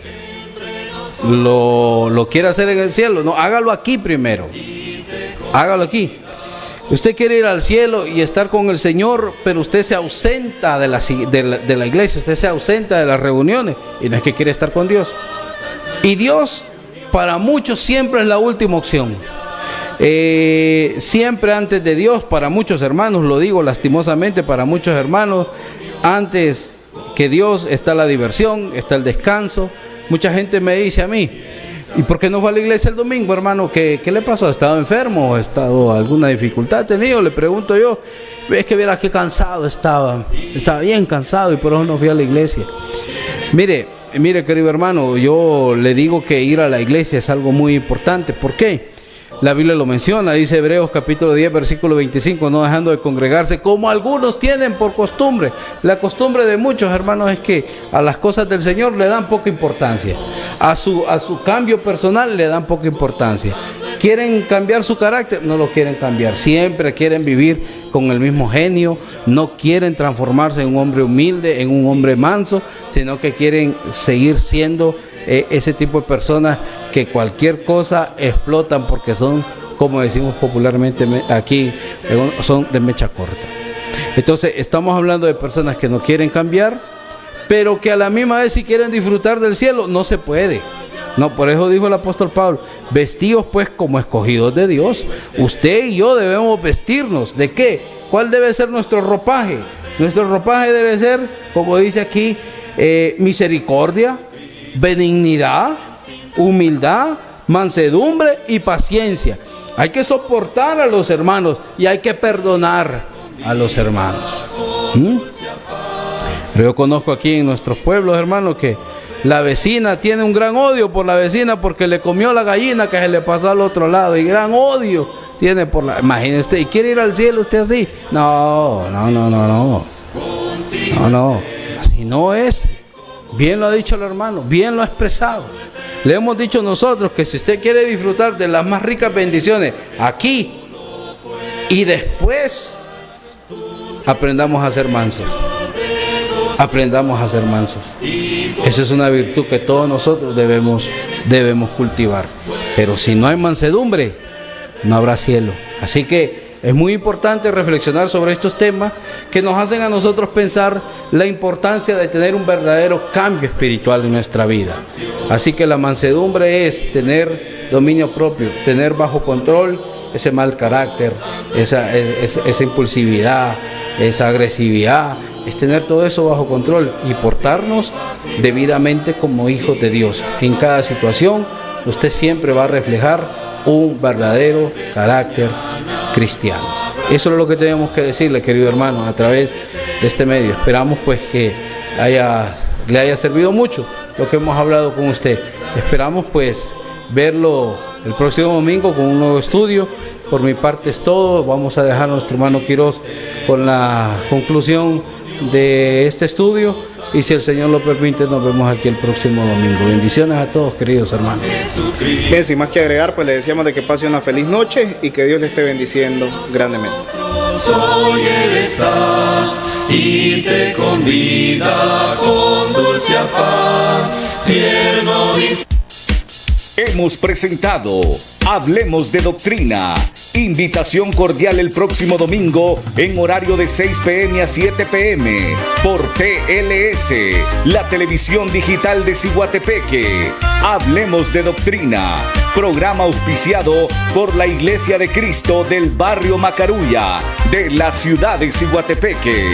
lo quiere hacer en el cielo, no, hágalo aquí primero. Hágalo aquí. Usted quiere ir al cielo y estar con el Señor, pero usted se ausenta de la iglesia, usted se ausenta de las reuniones, y no es que quiere estar con Dios. Y Dios para muchos siempre es la última opción. Siempre antes de Dios, para muchos hermanos, lo digo lastimosamente, para muchos hermanos, antes que Dios está la diversión, está el descanso. Mucha gente me dice a mí: ¿y por qué no fue a la iglesia el domingo, hermano? ¿Qué le pasó? ¿Ha estado enfermo? ¿Ha estado alguna dificultad tenido? Le pregunto yo. Es que viera qué cansado estaba. Estaba bien cansado y por eso no fui a la iglesia. Mire, querido hermano, yo le digo que ir a la iglesia es algo muy importante. ¿Por qué? La Biblia lo menciona, dice Hebreos capítulo 10, versículo 25, no dejando de congregarse como algunos tienen por costumbre. La costumbre de muchos, hermanos, es que a las cosas del Señor le dan poca importancia. A su cambio personal le dan poca importancia. ¿Quieren cambiar su carácter? No lo quieren cambiar. Siempre quieren vivir con el mismo genio. No quieren transformarse en un hombre humilde, en un hombre manso, sino que quieren seguir siendo ese tipo de personas que cualquier cosa explotan porque son, como decimos popularmente aquí, son de mecha corta. Entonces estamos hablando de personas que no quieren cambiar, pero que a la misma vez si quieren disfrutar del cielo, no se puede. No, por eso dijo el apóstol Pablo: vestidos pues como escogidos de Dios. Usted y yo debemos vestirnos. ¿De qué? ¿Cuál debe ser nuestro ropaje? Nuestro ropaje debe ser, como dice aquí, misericordia, benignidad, humildad, mansedumbre y paciencia. Hay que soportar a los hermanos y hay que perdonar a los hermanos. Yo conozco aquí en nuestros pueblos, hermanos, que la vecina tiene un gran odio por la vecina porque le comió la gallina que se le pasó al otro lado, y gran odio tiene por la... Imagínese usted, ¿y quiere ir al cielo usted así? No, así no es. Bien lo ha dicho el hermano, bien lo ha expresado. Le hemos dicho nosotros que si usted quiere disfrutar de las más ricas bendiciones aquí y después, aprendamos a ser mansos. Aprendamos a ser mansos. Esa es una virtud que todos nosotros debemos cultivar. Pero si no hay mansedumbre, no habrá cielo. Así que es muy importante reflexionar sobre estos temas que nos hacen a nosotros pensar la importancia de tener un verdadero cambio espiritual en nuestra vida. Así que la mansedumbre es tener dominio propio, tener bajo control ese mal carácter, esa impulsividad, esa agresividad, es tener todo eso bajo control y portarnos debidamente como hijos de Dios. En cada situación usted siempre va a reflejar un verdadero carácter cristiano. Eso es lo que tenemos que decirle, querido hermano, a través de este medio. Esperamos pues que le haya servido mucho lo que hemos hablado con usted. Esperamos pues verlo el próximo domingo con un nuevo estudio. Por mi parte es todo. Vamos a dejar a nuestro hermano Quirós con la conclusión de este estudio, y si el Señor lo permite nos vemos aquí el próximo domingo. Bendiciones a todos, queridos hermanos. Bien, sin más que agregar, pues le deseamos de que pase una feliz noche y que Dios le esté bendiciendo grandemente. Hoy Él está y te convida con dulce afán, tierno Hemos presentado Hablemos de Doctrina. Invitación cordial el próximo domingo en horario de 6 p.m. a 7 p.m. por TLS, la televisión digital de Ciguatepeque. Hablemos de Doctrina, programa auspiciado por la Iglesia de Cristo del barrio Macarulla de la ciudad de Ciguatepeque.